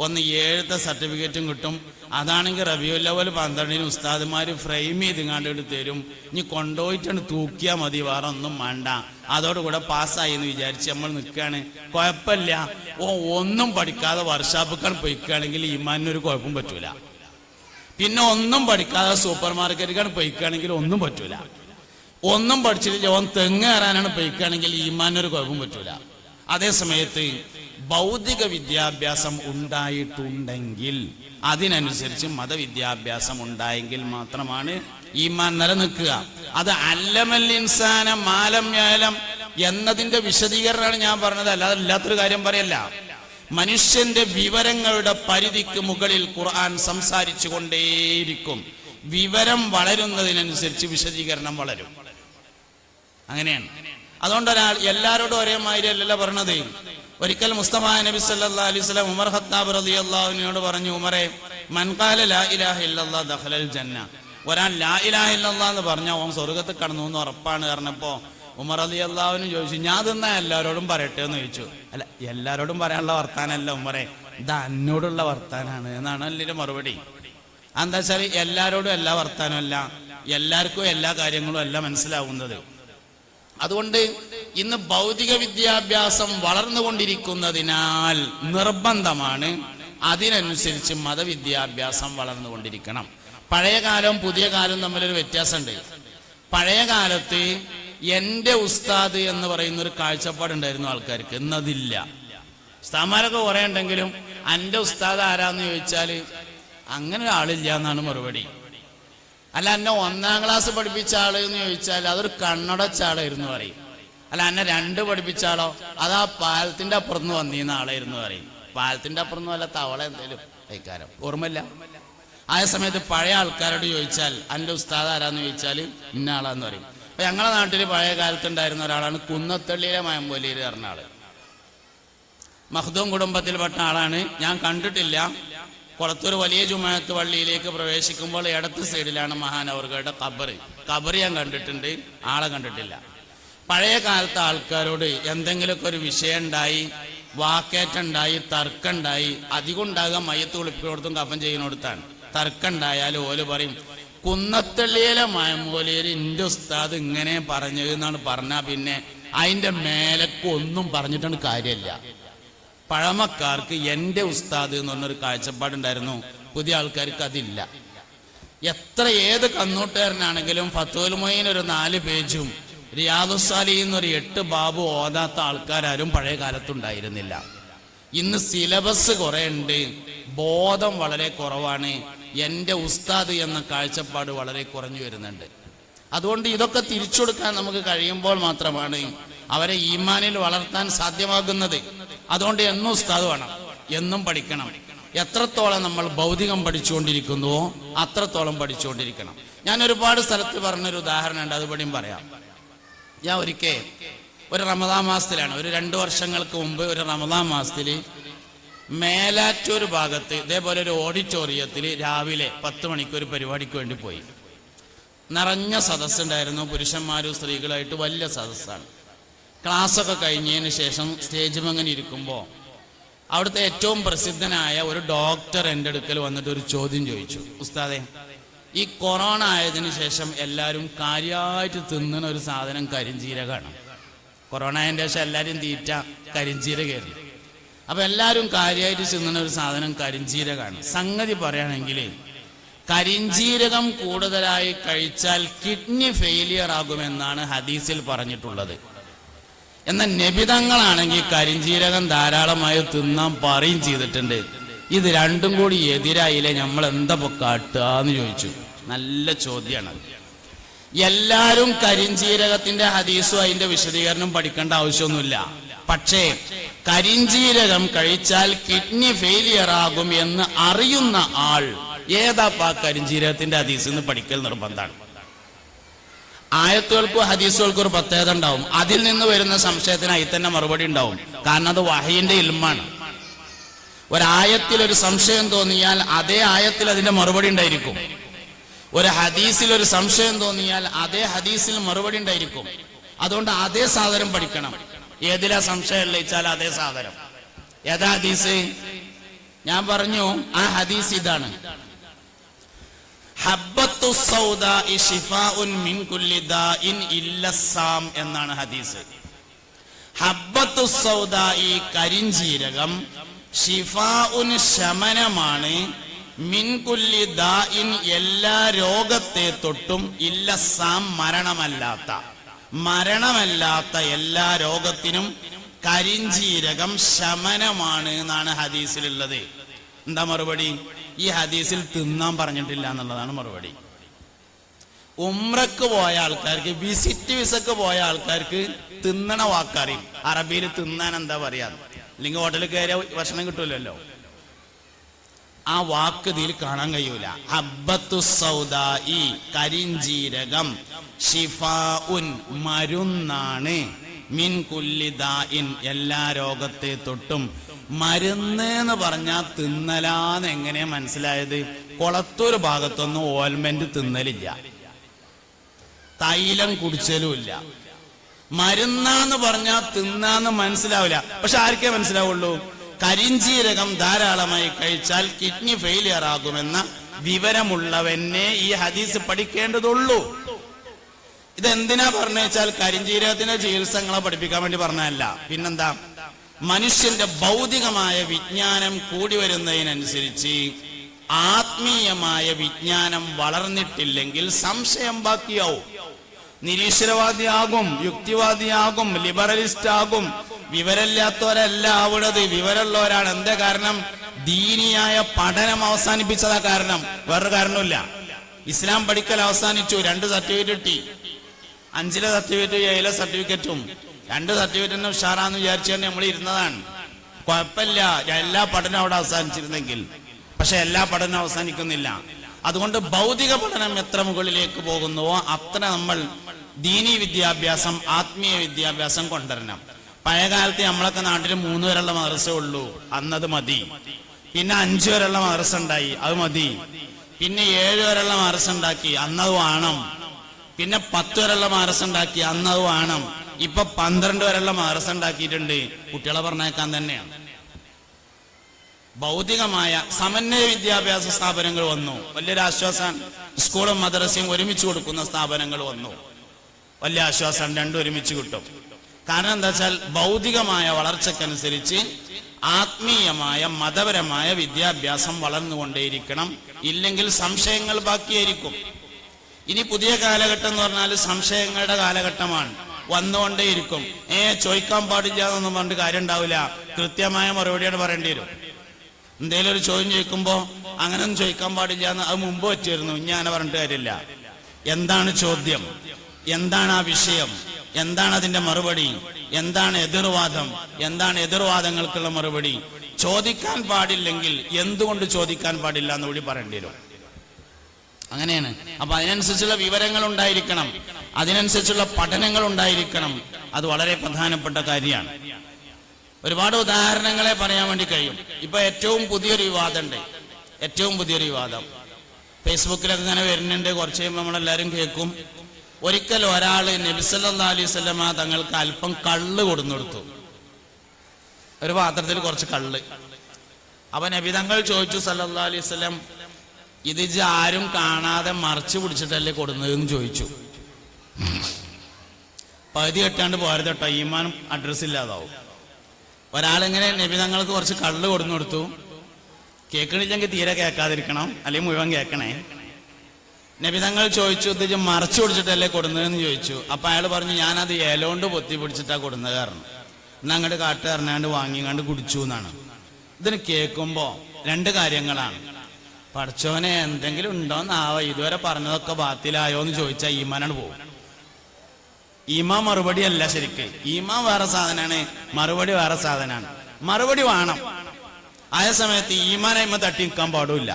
ഒന്ന് 7ത്തെ സർട്ടിഫിക്കറ്റും കിട്ടും. അതാണെങ്കിൽ റബിയുൽ അവ്വൽ 12-ന് ഉസ്താദുമാര് ഫ്രെയിം ചെയ്തിങ്ങാണ്ട് തരും. ഇനി കൊണ്ടുപോയിട്ടാണ് തൂക്കിയാൽ മതി, വേറെ ഒന്നും വേണ്ട. അതോടുകൂടെ പാസ്സായി എന്ന് വിചാരിച്ച് നമ്മൾ നിൽക്കുകയാണ്. കുഴപ്പമില്ല. ഒന്നും പഠിക്കാതെ വർഷാപ്പുകൾ പൊയ്ക്കുകയാണെങ്കിൽ ഈമാനൊരു കുഴപ്പം പറ്റൂല. പിന്നെ ഒന്നും പഠിക്കാതെ സൂപ്പർ മാർക്കറ്റിലാണ് പൊയ്ക്കുകയാണെങ്കിൽ ഒന്നും പറ്റൂല. ഒന്നും പഠിച്ചിട്ടില്ല, തെങ്ങ് കയറാനാണ് പൊയ്ക്കുകയാണെങ്കിൽ ഈമാനൊരു കുഴപ്പം പറ്റൂല. അതേ സമയത്ത് ഭൗതിക വിദ്യാഭ്യാസം ഉണ്ടായിട്ടുണ്ടെങ്കിൽ, അതിനനുസരിച്ച് മതവിദ്യാഭ്യാസം ഉണ്ടായെങ്കിൽ മാത്രമാണ് ഈമാൻ നിലനിൽക്കുക. അത് അല്ലമൽ ഇൻസാന മാലം യാലം എന്നതിന്റെ വിശദീകരണമാണ് ഞാൻ പറഞ്ഞത്, അല്ലാതെ ഇല്ലാത്തൊരു കാര്യം പറയല്ല. മനുഷ്യന്റെ വിവരങ്ങളുടെ പരിധിക്ക് മുകളിൽ ഖുർആൻ സംസാരിച്ചു കൊണ്ടേയിരിക്കും. വിവരം വളരുന്നതിനനുസരിച്ച് വിശദീകരണം വളരും. അങ്ങനെയാണ്. അതുകൊണ്ട് എല്ലാവരോടും ഒരേ മാതിരി അല്ലല്ലോ പറഞ്ഞത്. ഒരിക്കൽ മുസ്തഫ നബി സല്ലല്ലാഹു അലൈഹി വസല്ലം ഉമർ ഖത്താബ് റളിയല്ലാഹു അൻഹുവിനോട് പറഞ്ഞു, ഉമറേ, മൻ ഖാല ലാ ഇലാഹ ഇല്ലല്ലാഹ് ദഖലൽ ജന്ന. ഒരാൾ ലാ ഇലാഹ ഇല്ലല്ലാഹ് എന്ന് പറഞ്ഞാൽ അവൻ സ്വർഗ്ഗത്തിൽ കടന്നു എന്ന് ഉറപ്പാണ്. പറഞ്ഞപ്പോ ഉമർ റളിയല്ലാഹു അൻഹു ചോദിച്ചു, ഞാൻ ഇതെന്നാ എല്ലാവരോടും പറയട്ടെ എന്ന് ചോദിച്ചു. അല്ല, എല്ലാവരോടും പറയാനുള്ള വർത്താനല്ല ഉമറേ, ഇത് എന്നോടുള്ള വർത്താനാണ് എന്നാണ് അതിന്റെ മറുപടി. എന്താ വെച്ചാൽ എല്ലാവരോടും എല്ലാ വർത്താനവും അല്ല, എല്ലാവർക്കും എല്ലാ കാര്യങ്ങളും അല്ല മനസ്സിലാവുന്നത്. അതുകൊണ്ട് ഇന്ന് ഭൗതിക വിദ്യാഭ്യാസം വളർന്നുകൊണ്ടിരിക്കുന്നതിനാൽ നിർബന്ധമാണ് അതിനനുസരിച്ച് മതവിദ്യാഭ്യാസം വളർന്നുകൊണ്ടിരിക്കണം. പഴയ കാലവും പുതിയ കാലവും തമ്മിലൊരു വ്യത്യാസമുണ്ട്. പഴയ കാലത്ത് എന്റെ ഉസ്താദ് എന്ന് പറയുന്ന ഒരു കാഴ്ചപ്പാടുണ്ടായിരുന്നു ആൾക്കാർക്ക്. ഇന്നതില്ല. ഉസ്താദന്മാരൊക്കെ കുറെ ഉണ്ടെങ്കിലും എന്റെ ഉസ്താദ് ആരാന്ന് ചോദിച്ചാല് അങ്ങനെ ഒരാളില്ല എന്നാണ് മറുപടി. അല്ല, എന്നെ 1ാം ക്ലാസ് പഠിപ്പിച്ച ആള് എന്ന് ചോദിച്ചാൽ അതൊരു കണ്ണടച്ച ആളായിരുന്നു പറയും. അല്ല, എന്നെ 2 പഠിപ്പിച്ച ആളോ അത് ആ പാലത്തിന്റെ അപ്പുറത്ത് വന്നിരുന്ന ആളായിരുന്നു പറയും. പാലത്തിന്റെ അപ്പുറത്ത് വല്ല തവള എന്തേലും കൈക്കാരം ഓർമ്മയില്ല. ആ സമയത്ത് പഴയ ആൾക്കാരോട് ചോദിച്ചാൽ എന്റെ ഉസ്താദ് ആരാന്ന് ചോദിച്ചാൽ ഇന്ന ആളാന്ന് പറയും. അപ്പൊ ഞങ്ങളുടെ നാട്ടിൽ പഴയ കാലത്ത് ഉണ്ടായിരുന്ന ഒരാളാണ് കുന്നത്തള്ളിയിലെ മയമ്പൊലിയിൽ പറഞ്ഞ ആള്. മഖ്ദൂം കുടുംബത്തിൽപ്പെട്ട ആളാണ്. ഞാൻ കണ്ടിട്ടില്ല. കൊളത്തൂർ വലിയ ജുമാഅത്ത് പള്ളിയിലേക്ക് പ്രവേശിക്കുമ്പോൾ ഇടത്ത് സൈഡിലാണ് മഹാനവറുകളുടെ ഖബർ ഞാൻ കണ്ടിട്ടുണ്ട്, ആളെ കണ്ടിട്ടില്ല. പഴയ കാലത്തെ ആൾക്കാരോട് എന്തെങ്കിലുമൊക്കെ ഒരു വിഷയം ഉണ്ടായി, വാക്കേറ്റുണ്ടായി, തർക്കമുണ്ടായി, അധികം ഉണ്ടാകുക മയ്യത്ത് കുളിപ്പിനോടത്തും കഫൻ ചെയ്യുന്നിടത്താണ്. തർക്കമുണ്ടായാലും ഓല് പറയും, കുന്നത്തള്ളിയിലെ മയമ്പൊലിയിൽ എൻ്റെ ഉസ്താദ് ഇങ്ങനെ പറഞ്ഞു എന്നാണ് പറഞ്ഞാൽ പിന്നെ അതിൻ്റെ മേലക്ക് ഒന്നും പറഞ്ഞിട്ടാണ് കാര്യമില്ല. പഴമക്കാർക്ക് എൻ്റെ ഉസ്താദ് എന്ന് പറഞ്ഞൊരു കാഴ്ചപ്പാടുണ്ടായിരുന്നു. പുതിയ ആൾക്കാർക്ക് അതില്ല. ഏത് കന്നൂട്ടുകാരനാണെങ്കിലും ഫത്വൽ മൊയ്ൻ ഒരു 4 പേജും റിയാദുസ്സാലിഹീൻ ഒരു 8 ബാബു ഓതാത്ത ആൾക്കാരും പഴയ കാലത്തുണ്ടായിരുന്നില്ല. ഇന്ന് സിലബസ് കുറെ ഉണ്ട്, ബോധം വളരെ കുറവാണ്. എൻ്റെ ഉസ്താദ് എന്ന കാഴ്ചപ്പാട് വളരെ കുറഞ്ഞു വരുന്നുണ്ട്. അതുകൊണ്ട് ഇതൊക്കെ തിരിച്ചു കൊടുക്കാൻ നമുക്ക് കഴിയുമ്പോൾ മാത്രമാണ് അവരെ ഈമാനിൽ വളർത്താൻ സാധ്യമാകുന്നത്. അതുകൊണ്ട് എന്നും ഉസ്താദ് വേണം, എന്നും പഠിക്കണം. എത്രത്തോളം നമ്മൾ ഭൗതികം പഠിച്ചുകൊണ്ടിരിക്കുന്നുവോ അത്രത്തോളം പഠിച്ചുകൊണ്ടിരിക്കണം. ഞാൻ ഒരുപാട് സ്ഥലത്ത് പറഞ്ഞൊരു ഉദാഹരണം ഉണ്ട്, അതുപടിയും പറയാം. ഞാൻ ഒരിക്കൽ ഒരു റമദാൻ മാസത്തിലാണ്, ഒരു 2 വർഷങ്ങൾക്ക് മുമ്പ് ഒരു റമദാൻ മാസത്തിൽ മേലാറ്റൂർ ഭാഗത്ത് ഇതേപോലെ ഒരു ഓഡിറ്റോറിയത്തിൽ രാവിലെ 10 മണിക്ക് ഒരു പരിപാടിക്ക് വേണ്ടി പോയി. നിറഞ്ഞ സദസ്സുണ്ടായിരുന്നു, പുരുഷന്മാരും സ്ത്രീകളായിട്ട് വലിയ സദസ്സാണ്. ക്ലാസ്സൊക്കെ കഴിഞ്ഞതിന് ശേഷം സ്റ്റേജിൽ അങ്ങനെ ഇരിക്കുമ്പോൾ അവിടുത്തെ ഏറ്റവും പ്രസിദ്ധനായ ഒരു ഡോക്ടർ എൻ്റെ അടുക്കൽ വന്നിട്ട് ഒരു ചോദ്യം ചോദിച്ചു. ഉസ്താദേ, ഈ കൊറോണ ആയതിനു ശേഷം എല്ലാവരും കാര്യമായിട്ട് തിന്നുന്ന ഒരു സാധനം കരിഞ്ജീരകമാണ്. കൊറോണ ആയതിൻ്റെ ശേഷം എല്ലാവരും തീറ്റ കരിഞ്ജീരകമായിരുന്നു. അപ്പൊ എല്ലാവരും കാര്യമായിട്ട് തിന്നുന്ന ഒരു സാധനം കരിഞ്ജീരകമാണ്. സംഗതി പറയുകയാണെങ്കിൽ കരിഞ്ജീരകം കൂടുതലായി കഴിച്ചാൽ കിഡ്നി ഫെയിലിയർ ആകുമെന്നാണ് ഹദീസിൽ പറഞ്ഞിട്ടുള്ളത്. എന്നാൽ നബിതങ്ങളാണെങ്കിൽ കരിഞ്ജീരകം ധാരാളമായി തിന്നാൻ പറയും ചെയ്തിട്ടുണ്ട്. ഇത് രണ്ടും കൂടി എതിരായില്ലേ, നമ്മൾ എന്താ കാട്ടുക എന്ന് ചോദിച്ചു. നല്ല ചോദ്യമാണ്. എല്ലാവരും കരിഞ്ജീരകത്തിന്റെ ഹദീസും അതിന്റെ വിശദീകരണം പഠിക്കേണ്ട ആവശ്യമൊന്നുമില്ല. പക്ഷേ കരിഞ്ജീരകം കഴിച്ചാൽ കിഡ്നി ഫെയിലിയർ ആകും എന്ന് അറിയുന്ന ആൾ ഏതാപ്പാ കരിഞ്ജീരകത്തിന്റെ ഹദീസ് എന്ന് പഠിക്കൽ നിർബന്ധമാണ്. ആയത്തുകൾക്കും ഹദീസുകൾക്കും ഒരു പ്രത്യേകത ഉണ്ടാവും. അതിൽ നിന്ന് വരുന്ന സംശയത്തിന് അതിൽ തന്നെ മറുപടി ഉണ്ടാവും. കാരണം അത് വഹയിന്റെ ഇൽമാണ്. ഒരായത്തിൽ ഒരു സംശയം തോന്നിയാൽ അതേ ആയത്തിൽ അതിന്റെ മറുപടി ഉണ്ടായിരിക്കും. ഒരു ഹദീസിൽ ഒരു സംശയം തോന്നിയാൽ അതേ ഹദീസിൽ മറുപടി ഉണ്ടായിരിക്കും. അതുകൊണ്ട് അതേ സാധനം പഠിക്കണം. ഏതിലാ സംശയം ഉള്ളയിച്ചാൽ അതേ സാധനം. ഏതാ ഹദീസ്? ഞാൻ പറഞ്ഞു ആ ഹദീസ് ഇതാണ്. ഹബ്ബത്തു സൗദാഇ ശിഫാഉൻ മിൻ കുല്ലി ദാഇൻ ഇല്ല സാം എന്നാണ് ഹദീസ്. ഹബ്ബത്തു സൗദാഇ കരിഞ്ജീരകം ശിഫാഉൻ ശമനമാണ്, മിൻ കുല്ലി ദാഇൻ എല്ലാ രോഗത്തെ തൊട്ടും, ഇല്ല സാം മരണമല്ലാത്ത എല്ലാ രോഗത്തിനും കരിഞ്ജീരകം ശമനമാണ് എന്നാണ് ഹദീസിലുള്ളത്. എന്താ മറുപടി? ഈ ഹദീസിൽ തിന്നാൻ പറഞ്ഞിട്ടില്ല എന്നുള്ളതാണ് മറുപടി. ഉംറക്ക് പോയ ആൾക്കാർക്ക്, വിസിറ്റ് വിസക്ക് പോയ ആൾക്കാർക്ക് തിന്നണ വാക്കറിയും. അറബിയിൽ തിന്നാൻ എന്താ പറയാ? അല്ലെങ്കിൽ ഹോട്ടലിൽ കയറിയ ഭക്ഷണം കിട്ടൂലല്ലോ. ആ വാക്ക് ഇതിൽ കാണാൻ കഴിയൂല. ഹബ്ബത്തു സൗദാഇ കരിഞ്ജീരകം, ശിഫാഉൻ മരുന്നാണ്, മിൻ കുല്ലി ദാഇൻ എല്ലാ രോഗത്തെ തൊട്ടും. മരുന്ന് എന്ന് പറഞ്ഞാൽ തിന്നലാന്ന് എങ്ങനെയാ മനസ്സിലായത്? കൊളത്തൂർ ഭാഗത്തൊന്നും ഓൽമെന്റ് തിന്നലില്ല, തൈലം കുടിച്ചലുമില്ല. മരുന്നാന്ന് പറഞ്ഞാൽ തിന്നാന്ന് മനസ്സിലാവില്ല. പക്ഷെ ആർക്കേ മനസ്സിലാവുള്ളൂ? കരിഞ്ജീരകം ധാരാളമായി കഴിച്ചാൽ കിഡ്നി ഫെയിലിയർ ആകുമെന്ന വിവരമുള്ളവനെ ഈ ഹദീസ് പഠിക്കേണ്ടതുള്ളൂ. ഇതെന്തിനാ പറഞ്ഞാൽ കരിഞ്ജീരകത്തിന്റെ ചികിത്സകളെ പഠിപ്പിക്കാൻ വേണ്ടി പറഞ്ഞതല്ല. പിന്നെന്താ? മനുഷ്യന്റെ ഭൗതികമായ വിജ്ഞാനം കൂടി വരുന്നതിനനുസരിച്ച് ആത്മീയമായ വിജ്ഞാനം വളർന്നിട്ടില്ലെങ്കിൽ സംശയം ബാക്കിയാവും. നിരീശ്വരവാദിയാകും, യുക്തിവാദിയാകും, ലിബറലിസ്റ്റ് ആകും. വിവരമില്ലാത്തവരല്ല ആവുന്നത്, വിവരമുള്ളവരാണ്. എന്താ കാരണം? ദീനിയായ പഠനം അവസാനിപ്പിച്ചതാ കാരണം. വേറൊരു കാരണമില്ല. ഇസ്ലാം പഠിക്കൽ അവസാനിച്ചു. 2 സർട്ടിഫിക്കറ്റ് കിട്ടി. 5ലെ സർട്ടിഫിക്കറ്റും 7ലെ സർട്ടിഫിക്കറ്റും. 2 സർട്ടിഫിക്കറ്റിന് ഉഷാറാന്ന് വിചാരിച്ചാണ് നമ്മൾ ഇരുന്നതാണ്. കുഴപ്പമില്ല, എല്ലാ പഠനം അവിടെ അവസാനിച്ചിരുന്നെങ്കിൽ. പക്ഷെ എല്ലാ പഠനം അവസാനിക്കുന്നില്ല. അതുകൊണ്ട് ഭൗതിക പഠനം എത്ര മുകളിലേക്ക് പോകുന്നുവോ അത്ര നമ്മൾ ദീനി വിദ്യാഭ്യാസം, ആത്മീയ വിദ്യാഭ്യാസം കൊണ്ടുവരണം. പഴയകാലത്ത് നമ്മളൊക്കെ നാട്ടിൽ 3 വരെയുള്ള മദ്രസ ഉള്ളൂ, അന്നത് മതി. പിന്നെ 5 വരെയുള്ള മദ്രസ ഉണ്ടായി, അത് മതി. പിന്നെ 7 വരെയുള്ള മദ്രസ ഉണ്ടാക്കി, അന്നത് വേണം. പിന്നെ 10 വരെയുള്ള മദ്രസ ഉണ്ടാക്കി, അന്നത് വേണം. ഇപ്പൊ 12 വരെയുള്ള മദ്രസ ഉണ്ടാക്കിയിട്ടുണ്ട്. കുട്ടികളെ പറഞ്ഞേക്കാൻ തന്നെയാണ്. ഭൗതികമായ സമന്വയ വിദ്യാഭ്യാസ സ്ഥാപനങ്ങൾ വന്നു, വലിയൊരു ആശ്വാസം. സ്കൂളും മദ്രസയും ഒരുമിച്ച് കൊടുക്കുന്ന സ്ഥാപനങ്ങൾ വന്നു, വലിയ ആശ്വാസം. 2 ഒരുമിച്ച് കിട്ടും. കാരണം എന്താ വെച്ചാൽ ഭൗതികമായ വളർച്ചക്കനുസരിച്ച് ആത്മീയമായ മതപരമായ വിദ്യാഭ്യാസം വളർന്നുകൊണ്ടേയിരിക്കണം. ഇല്ലെങ്കിൽ സംശയങ്ങൾ ബാക്കിയായിരിക്കും. ഇനി പുതിയ കാലഘട്ടം എന്ന് പറഞ്ഞാൽ സംശയങ്ങളുടെ കാലഘട്ടമാണ്, വന്നുകൊണ്ടേയിരിക്കും. ചോദിക്കാൻ പാടില്ല എന്നൊന്നും പറഞ്ഞിട്ട് കാര്യം ഉണ്ടാവില്ല. കൃത്യമായ മറുപടിയാണ് പറയേണ്ടി വരും. എന്തെങ്കിലും ഒരു ചോദ്യം ചോദിക്കുമ്പോൾ അങ്ങനെയൊന്നും ചോദിക്കാൻ പാടില്ല എന്ന് അത് മുമ്പ് വെച്ചിരുന്നു, ഇനി അങ്ങനെ പറഞ്ഞിട്ട് കാര്യമില്ല. എന്താണ് ചോദ്യം, എന്താണ് ആ വിഷയം, എന്താണ് അതിന്റെ മറുപടി, എന്താണ് എതിർവാദം, എന്താണ് എതിർവാദങ്ങൾക്കുള്ള മറുപടി. ചോദിക്കാൻ പാടില്ലെങ്കിൽ എന്തുകൊണ്ട് ചോദിക്കാൻ പാടില്ല എന്ന് കൂടി പറയേണ്ടി വരും. അങ്ങനെയാണ്. അപ്പൊ അതിനനുസരിച്ചുള്ള വിവരങ്ങൾ ഉണ്ടായിരിക്കണം, അതിനനുസരിച്ചുള്ള പഠനങ്ങൾ ഉണ്ടായിരിക്കണം. അത് വളരെ പ്രധാനപ്പെട്ട കാര്യമാണ്. ഒരുപാട് ഉദാഹരണങ്ങളെ പറയാൻ വേണ്ടി കഴിയും. ഇപ്പൊ ഏറ്റവും പുതിയൊരു വിവാദമുണ്ട്. ഏറ്റവും പുതിയൊരു വിവാദം ഫേസ്ബുക്കിലൊക്കെ ഇങ്ങനെ വരുന്നുണ്ട്. കുറച്ച് കഴിയുമ്പോൾ നമ്മളെല്ലാവരും കേൾക്കും. ഒരിക്കൽ ഒരാൾ നബി സല്ലല്ലാഹു അലൈഹി വസല്ലമ തങ്ങൾക്ക് അല്പം കള്ള് കൊടുത്തു. ഒരു പാത്രത്തിൽ കുറച്ച് കള്ള്. അപ്പൊ നബി തങ്ങൾ ചോദിച്ചു സല്ലല്ലാഹു അലൈഹി വസല്ലം, ഇത് ആരും കാണാതെ മറച്ചു പിടിച്ചിട്ടല്ലേ കൊടുന്നതെന്ന് ചോദിച്ചു. പകുതി കെട്ടാണ്ട് പോരുത് കേട്ടോ, ഈമാൻ അഡ്രസ് ഇല്ലാതാവും. ഒരാളിങ്ങനെ നബി തങ്ങൾക്ക് കുറച്ച് കള്ള് കൊടുത്തു. കേൾക്കണില്ലെങ്കിൽ തീരെ കേൾക്കാതിരിക്കണം, അല്ലെങ്കിൽ മുഴുവൻ കേൾക്കണേ. നബി തങ്ങൾ ചോദിച്ചു, ഇത് മറച്ചു പിടിച്ചിട്ടല്ലേ കൊടുന്നതെന്ന് ചോദിച്ചു. അപ്പൊ അയാൾ പറഞ്ഞു, ഞാനത് ഇലകൊണ്ട് പൊത്തി പിടിച്ചിട്ടാ കൊടുന്നത് കാരണം. എന്നാ അങ്ങോട്ട് കാട്ടുകാരനാണ്ട് വാങ്ങിങ്ങാണ്ട് കുടിച്ചു എന്നാണ്. ഇതിന് കേൾക്കുമ്പോ രണ്ട് കാര്യങ്ങളാണ്. പഠിച്ചോനെ എന്തെങ്കിലും ഉണ്ടോന്നാവ, ഇതുവരെ പറഞ്ഞതൊക്കെ ബാത്തിലായോ എന്ന് ചോദിച്ചാൽ ഈമാനാണ് പോകും. ഈമാൻ മറുപടി അല്ല. ശരിക്ക് ഈമാൻ വേറെ സാധനമാണ്, മറുപടി വേറെ സാധനമാണ്. മറുപടി വേണം. ആയ സമയത്ത് ഈമാനായ്മ തട്ടി നിൽക്കാൻ പാടില്ല.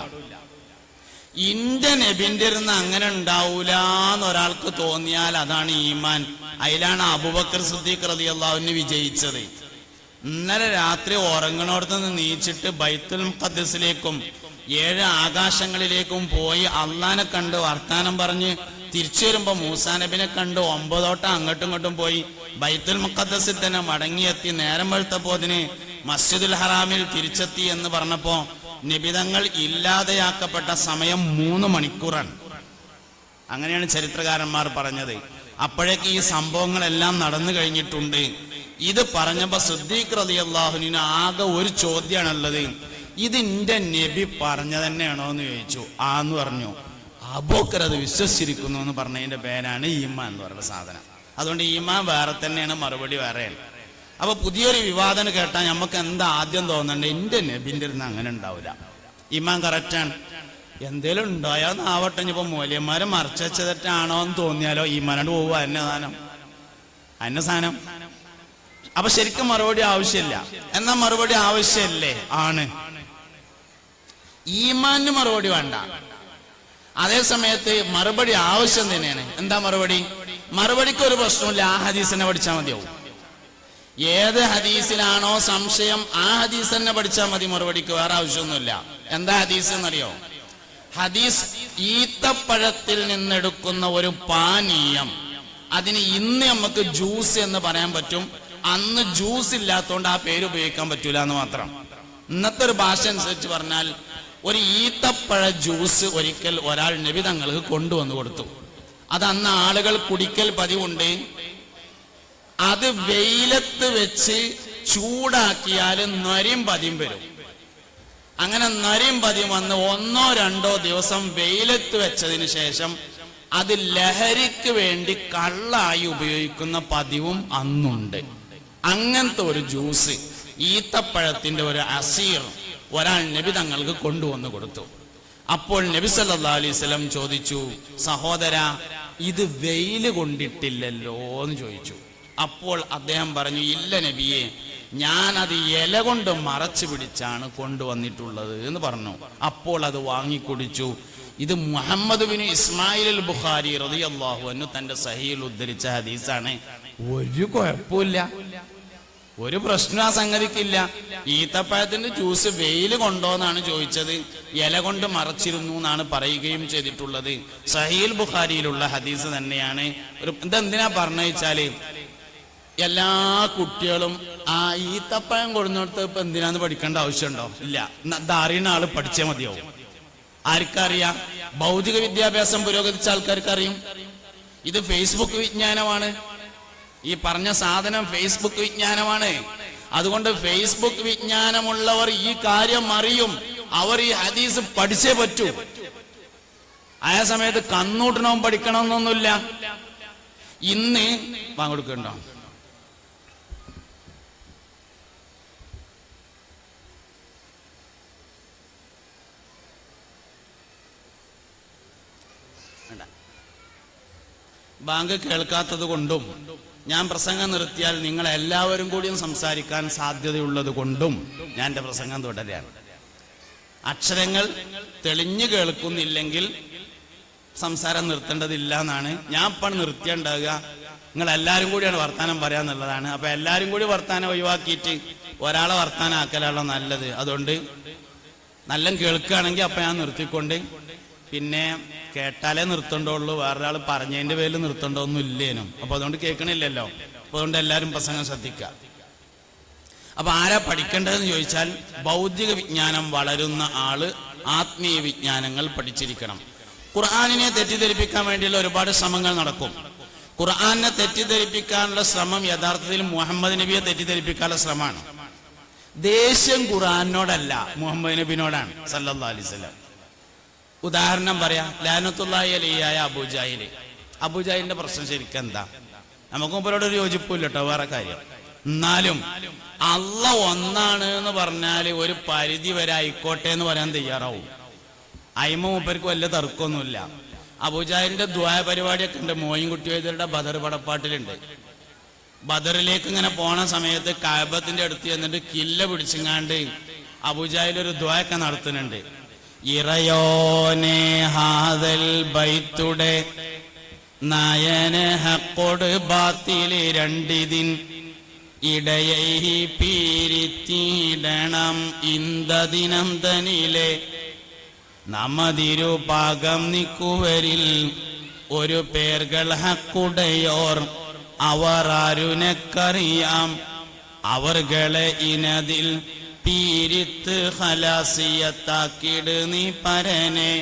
ഇന്റെ നബിന്റെ ഇരുന്ന് അങ്ങനെ ഉണ്ടാവൂല എന്നൊരാൾക്ക് തോന്നിയാൽ അതാണ് ഈമാൻ. അതിലാണ് അബൂബക്കർ സിദ്ദീഖ് റളിയല്ലാഹു അൻഹു വിജയിച്ചത്. ഇന്നലെ രാത്രി ഉറങ്ങണോടത്ത് നിന്ന് നീച്ചിട്ട് ബൈത്തുൽ മുഖദ്ദസിലേക്കും 7 ആകാശങ്ങളിലേക്കും പോയി അള്ളാനെ കണ്ട് വർത്താനം പറഞ്ഞ് തിരിച്ചു വരുമ്പോ മൂസാ നബിനെ കണ്ട് 9 വട്ടം അങ്ങോട്ടും ഇങ്ങോട്ടും പോയി ബൈത്തുൽ മുഖദ്ദസിൽ തന്നെ മടങ്ങിയെത്തി. നേരം വെളുത്തപ്പോതിന് മസ്ജിദുൽ ഹറാമിൽ തിരിച്ചെത്തി എന്ന് പറഞ്ഞപ്പോ നിബിതങ്ങൾ ഇല്ലാതെയാക്കപ്പെട്ട സമയം 3 മണിക്കൂറാണ്. അങ്ങനെയാണ് ചരിത്രകാരന്മാർ പറഞ്ഞത്. അപ്പോഴേക്ക് ഈ സംഭവങ്ങളെല്ലാം നടന്നു കഴിഞ്ഞിട്ടുണ്ട്. ഇത് പറഞ്ഞപ്പോ സിദ്ദീഖ് റളിയല്ലാഹു അൻഹു ആകെ ഒരു ചോദ്യമാണുള്ളത്, ഇതിന്റെ നബി പറഞ്ഞ തന്നെയാണോ എന്ന് ചോദിച്ചു. ആന്ന് പറഞ്ഞു. അബൂബക്കർ അത് വിശ്വസിച്ചിരിക്കുന്നു എന്ന് പറഞ്ഞതിന്റെ പേരാണ് ഈമാൻ എന്ന് പറയുന്ന സാധനം. അതുകൊണ്ട് ഈമാൻ വേറെ തന്നെയാണ്, മറുപടി വേറെയാണ്. അപ്പൊ പുതിയൊരു വിവാദം കേട്ടാൽ നമുക്ക് എന്താ ആദ്യം തോന്നണ്ടേ? എന്റെ നബിന്റെ ഇരുന്ന് അങ്ങനെ ഉണ്ടാവില്ല, ഈമാൻ കറക്റ്റാണ്. എന്തേലും ഉണ്ടായോന്ന് ആവട്ടെ. ഇനിയിപ്പോ മൂല്യന്മാരെ മറച്ചു വെച്ചതാണോ എന്ന് തോന്നിയാലോ ഈമാനോട് പോവുക. അന്ന സാധനം. അപ്പൊ ശരിക്കും മറുപടി ആവശ്യമില്ല. എന്നാ മറുപടി ആവശ്യമല്ലേ? ആണ്. ഈമാന് മറുപടി വേണ്ട. അതേ സമയത്ത് മറുപടി ആവശ്യം തന്നെയാണ്. എന്താ മറുപടി? മറുപടിക്ക് ഒരു പ്രശ്നമില്ല, ആ ഹദീസ് തന്നെ പഠിച്ചാൽ മതിയാവും. ഏത് ഹദീസിലാണോ സംശയം ആ ഹദീസ് തന്നെ പഠിച്ചാൽ മതി. മറുപടിക്ക് വേറെ ആവശ്യമൊന്നുമില്ല. എന്താ ഹദീസ് എന്നറിയോ? ഹദീസ് ഈത്തപ്പഴത്തിൽ നിന്നെടുക്കുന്ന ഒരു പാനീയം. അതിന് ഇന്ന് നമുക്ക് ജ്യൂസ് എന്ന് പറയാൻ പറ്റും, അന്ന് ജ്യൂസ് ഇല്ലാത്തതുകൊണ്ട് ആ പേര് ഉപയോഗിക്കാൻ പറ്റൂല എന്ന് മാത്രം. ഇന്നത്തെ ഒരു ഭാഷ അനുസരിച്ച് പറഞ്ഞാൽ ഒരു ഈത്തപ്പഴ ജ്യൂസ് ഒരിക്കൽ ഒരാൾ നബി തങ്ങൾക്ക് കൊണ്ടുവന്നു കൊടുത്തു. അത് അന്ന് ആളുകൾ കുടിക്കൽ പതിവുണ്ട്. അത് വെയിലത്ത് വെച്ച് ചൂടാക്കിയാൽ നരിയും പതിയും വരും. അങ്ങനെ നരിയും പതിയും വന്ന് 1-2 ദിവസം വെയിലത്ത് വെച്ചതിന് ശേഷം അത് ലഹരിക്ക് വേണ്ടി കള്ളായി ഉപയോഗിക്കുന്ന പതിവും അന്നുണ്ട്. അങ്ങനത്തെ ഒരു ജ്യൂസ്, ഈത്തപ്പഴത്തിന്റെ ഒരു അസീർ ഒരാൾ നബി തങ്ങൾക്ക് കൊണ്ടുവന്ന് കൊടുത്തു. അപ്പോൾ നബി സല്ലല്ലാഹു അലൈഹി വസല്ലം ചോദിച്ചു, സഹോദര ഇത് വെയില് കൊണ്ടിട്ടില്ലല്ലോ എന്ന് ചോദിച്ചു. അപ്പോൾ അദ്ദേഹം പറഞ്ഞു, ഇല്ല നബിയെ, ഞാനത് ഇല കൊണ്ട് മറച്ചു പിടിച്ചാണ് കൊണ്ടുവന്നിട്ടുള്ളത് എന്ന് പറഞ്ഞു. അപ്പോൾ അത് വാങ്ങിക്കുടിച്ചു. ഇത് മുഹമ്മദ് ബിൻ ഇസ്മായിൽ അൽ ബുഖാരി റളിയല്ലാഹു അൻഹു തന്റെ സഹീഹിൽ ഉദ്ധരിച്ച ഹദീസാണ്. ഒരു കുഴപ്പമില്ല, ഒരു പ്രശ്നം ആ സംഗതിക്കില്ല. ഈത്തപ്പഴത്തിന്റെ ജ്യൂസ് വെയിൽ കൊണ്ടോന്നാണ് ചോദിച്ചത്, ഇല കൊണ്ട് മറച്ചിരുന്നു എന്നാണ് പറയുകയും ചെയ്തിട്ടുള്ളത്. സഹീൽ ബുഖാരിയിലുള്ള ഹദീസ് തന്നെയാണ്. ഇതെന്തിനാ പറഞ്ഞു വെച്ചാല് എല്ലാ കുട്ടികളും ആ ഈത്തപ്പഴം കൊടുന്നിടത്ത് ഇപ്പൊ എന്തിനാന്ന് പഠിക്കേണ്ട ആവശ്യമുണ്ടോ? ഇല്ല. അറിയുന്ന ആള് പഠിച്ചേ മതിയാവും. ആർക്കറിയാം? ഭൗതിക വിദ്യാഭ്യാസം പുരോഗമിച്ച ആൾക്കാർക്ക് അറിയും. ഇത് ഫേസ്ബുക്ക് വിജ്ഞാനമാണ്. ഈ പറഞ്ഞ സാധനം ഫേസ്ബുക്ക് വിജ്ഞാനമാണ്. അതുകൊണ്ട് ഫേസ്ബുക്ക് വിജ്ഞാനമുള്ളവർ ഈ കാര്യം അറിയും. അവർ ഈ ഹദീസ് പഠിച്ചേ പറ്റൂ. ആ സമയത്ത് കണ്ണൂട്ടണവും പഠിക്കണമെന്നൊന്നുമില്ല. ഇന്ന് വാങ്ങിക്കൊടുക്കണ്ടോ? ബാങ്ക് കേൾക്കാത്തത് കൊണ്ടും ഞാൻ പ്രസംഗം നിർത്തിയാൽ നിങ്ങൾ എല്ലാവരും കൂടിയും സംസാരിക്കാൻ സാധ്യതയുള്ളത് കൊണ്ടും ഞാൻ എൻ്റെ പ്രസംഗം തുടരുകയാണ്. അക്ഷരങ്ങൾ തെളിഞ്ഞു കേൾക്കുന്നില്ലെങ്കിൽ സംസാരം നിർത്തേണ്ടതില്ല എന്നാണ് ഞാൻ ഇപ്പോൾ നിർത്തിയുണ്ടാകുക. നിങ്ങൾ എല്ലാവരും കൂടിയാണ് വർത്താനം പറയാന്നുള്ളതാണ്. അപ്പൊ എല്ലാവരും കൂടി വർത്താനം ഒഴിവാക്കിയിട്ട് ഒരാളെ വർത്താനാക്കലാണല്ലോ നല്ലത്. അതുകൊണ്ട് നല്ല കേൾക്കുകയാണെങ്കിൽ അപ്പം ഞാൻ നിർത്തിക്കൊണ്ട്, പിന്നെ കേട്ടാലേ നിർത്തണ്ടുള്ളൂ, വേറൊരാൾ പറഞ്ഞതിൻ്റെ പേരിൽ നിർത്തണ്ടൊന്നും ഇല്ലേനും. അപ്പോൾ അതുകൊണ്ട് കേൾക്കണില്ലല്ലോ. അപ്പോൾ അതുകൊണ്ട് എല്ലാവരും പ്രസംഗം ശ്രദ്ധിക്കുക. അപ്പൊ ആരാ പഠിക്കേണ്ടതെന്ന് ചോദിച്ചാൽ, ഭൗതിക വിജ്ഞാനം വളരുന്ന ആള് ആത്മീയ വിജ്ഞാനങ്ങൾ പഠിച്ചിരിക്കണം. ഖുർആനിനെ തെറ്റിദ്ധരിപ്പിക്കാൻ വേണ്ടിയുള്ള ഒരുപാട് ശ്രമങ്ങൾ നടക്കും. ഖുർആനെ തെറ്റിദ്ധരിപ്പിക്കാനുള്ള ശ്രമം യഥാർത്ഥത്തിൽ മുഹമ്മദ് നബിയെ തെറ്റിദ്ധരിപ്പിക്കാനുള്ള ശ്രമമാണ്. ദേഷ്യം ഖുർആനോടല്ല, മുഹമ്മദ് നബിനോടാണ് സല്ലല്ലാഹു അലൈഹി വസല്ലം. ഉദാഹരണം പറയാം, ലഅനത്തുല്ലാഹി അലൈഹിയായ അബൂജാഹിലിന്റെ പ്രശ്നം ശരിക്കും എന്താ? നമുക്ക് മുമ്പരോട് ഒരു യോജിപ്പില്ല കേട്ടോ, വേറെ കാര്യം. എന്നാലും അല്ലാഹ് ഒന്നാണ് എന്ന് പറഞ്ഞാൽ ഒരു പരിധി വരെ ആയിക്കോട്ടെ എന്ന് പറയാൻ തയ്യാറാവും. അയിമ മൂപ്പർക്ക് വലിയ തർക്കമൊന്നുമില്ല. അബൂജാഹിലിന്റെ ദുആ പരിപാടിയൊക്കെ ഉണ്ട്. മോയിൻകുട്ടി വൈദ്യരുടെ ബദർ പടപ്പാട്ടിലുണ്ട്. ബദറിലേക്ക് ഇങ്ങനെ പോണ സമയത്ത് കഅബത്തിന്റെ അടുത്ത് ചെന്നിട്ട് കില്ല പിടിച്ചിങ്ങാണ്ട് അബൂജാഹിൽ ഒരു ദുആ ഒക്കെ നടത്തുന്നുണ്ട്. ഇറയോനെ ഹാദൽ ബൈത്തുടെ നയന ഹഖോട് ബാത്തില് രണ്ടിതിൻ ഇടയൈ പീരിത്തിടണം ഇന്ദദിനം തനിലെ നമതിരുപാകം നിക്കുവരിൽ ഒരു പേർകൾ ഹക്കുടയോർ അവർ ആരുനക്കറിയാം അവർകളെ ഇനതിൽ പീരിത്ത് ഹലാസിയത്താക്കിട് നീ പരനെ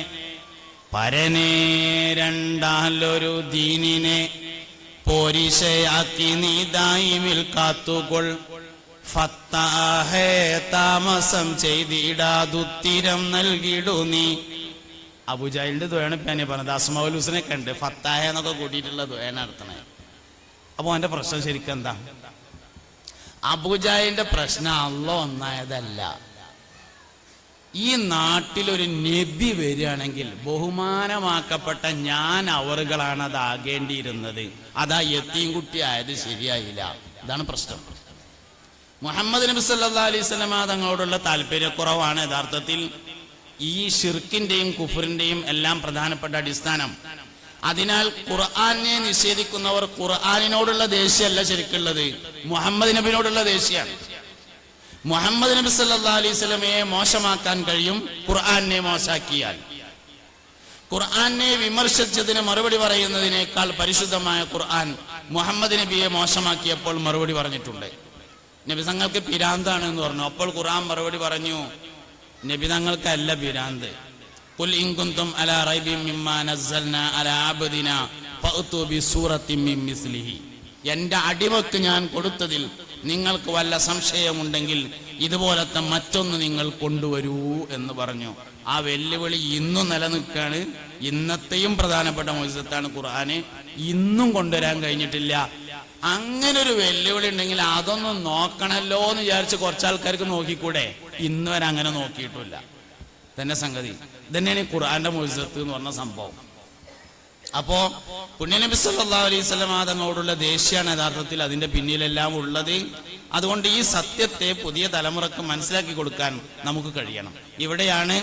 രണ്ടാലൊരു ദീനിനെ പോരിശയാക്കി നീ ദായിമിൽ കാത്തുകൊൾ ഫത്താഹേ താമസം ചെയ്തിടാതുത്തിരം നൽകിടു നീ. അബൂജാഹിലിന്റെ ദുആണ് ഇപ്പൊ ഞാൻ പറഞ്ഞത്. അസ്മാഉൽ ഹുസ്നയൊക്കെ ഉണ്ട്, ഫത്താഹ എന്നൊക്കെ കൂട്ടിയിട്ടുള്ള ദുആണ് നടത്തണേ. അപ്പൊ അവന്റെ പ്രശ്നം ശരിക്കും എന്താ? അബൂജാഹിലിന്റെ പ്രശ്നം അല്ലാഹ് ഒന്നായതല്ല. ഈ നാട്ടിലൊരു നബി വരികയാണെങ്കിൽ ബഹുമാനമാക്കപ്പെട്ട ഞാൻ അവറുകളാണ് അതാകേണ്ടിയിരുന്നത്. അതാ യത്തീം കുട്ടി ആയത് ശരിയായില്ല. ഇതാണ് പ്രശ്നം. മുഹമ്മദ് നബി സല്ലല്ലാഹു അലൈഹി വസല്ലം തങ്ങളോടുള്ള താല്പര്യക്കുറവാണ് യഥാർത്ഥത്തിൽ ഈ ഷിർക്കിന്റെയും കുഫറിന്റെയും എല്ലാം പ്രധാനപ്പെട്ട അടിസ്ഥാനം. അതിനാൽ ഖുർആനെ നിഷേധിക്കുന്നവർ ഖുർആനിനോടുള്ള ദേഷ്യമല്ല ശരിക്കുള്ളത്, മുഹമ്മദ് നബിനോടുള്ള ദേഷ്യമാണ്. മുഹമ്മദ് നബി സല്ലല്ലാഹു അലൈഹി വസല്ലമയെ മോശമാക്കാൻ കഴിയും ഖുർആനെ മോശാക്കിയാൽ. ഖുർആനെ വിമർശിച്ചതിന് മറുപടി പറയുന്നതിനേക്കാൾ പരിശുദ്ധമായ ഖുർആൻ മുഹമ്മദ് നബിയെ മോശമാക്കിയപ്പോൾ മറുപടി പറഞ്ഞിട്ടുണ്ട്. നബി തങ്ങൾക്ക് പിരാന്താണ് എന്ന് പറഞ്ഞു. അപ്പോൾ ഖുർആൻ മറുപടി പറഞ്ഞു, നബി തങ്ങൾക്കല്ല പിരാന്ത്. ഖുൽ ഇൻ കുൻതും അലാ റൈബിൻ മിമ്മാ നസ്സൽനാ അലാ അബ്ദിനാ ഫഅതു ബിസൂറത്തിൻ മിൻ മിസ്ലിഹി. എൻ്റെ അടിമക്ക് ഞാൻ കൊടുത്തതിൽ നിങ്ങൾക്ക് വല്ല സംശയമുണ്ടെങ്കിൽ ഇതുപോലത്തെ മറ്റൊന്ന് നിങ്ങൾ കൊണ്ടുവരൂ എന്ന് പറഞ്ഞു. ആ വെല്ലുവിളി ഇന്നും നിലനിൽക്കുകയാണ്. ഇന്നത്തെയും പ്രധാനപ്പെട്ട മുഅ്ജിസത്താണ് ഖുർആന്. ഇന്നും കൊണ്ടുവരാൻ കഴിഞ്ഞിട്ടില്ല. അങ്ങനെ ഒരു വെല്ലുവിളി ഉണ്ടെങ്കിൽ അതൊന്നും നോക്കണല്ലോ എന്ന് വിചാരിച്ച് കുറച്ചാൾക്കാർക്ക് നോക്കിക്കൂടെ? ഇന്ന് വരെ അങ്ങനെ നോക്കിയിട്ടില്ല. തന്നെ സംഗതി ഇതന്നെയാണ് ഈ ഖുർആന്റെ മുഅ്ജിസത്ത് എന്ന് പറഞ്ഞ സംഭവം. അപ്പോ പുണ്യനബി സല്ലല്ലാഹു അലൈഹി വസല്ലം തങ്ങളോടുള്ള ദേഷ്യമാണ് യഥാർത്ഥത്തിൽ അതിന്റെ പിന്നിലെല്ലാം ഉള്ളത്. അതുകൊണ്ട് ഈ സത്യത്തെ പുതിയ തലമുറക്ക് മനസ്സിലാക്കി കൊടുക്കാൻ നമുക്ക് കഴിയണം. ഇവിടെയാണ്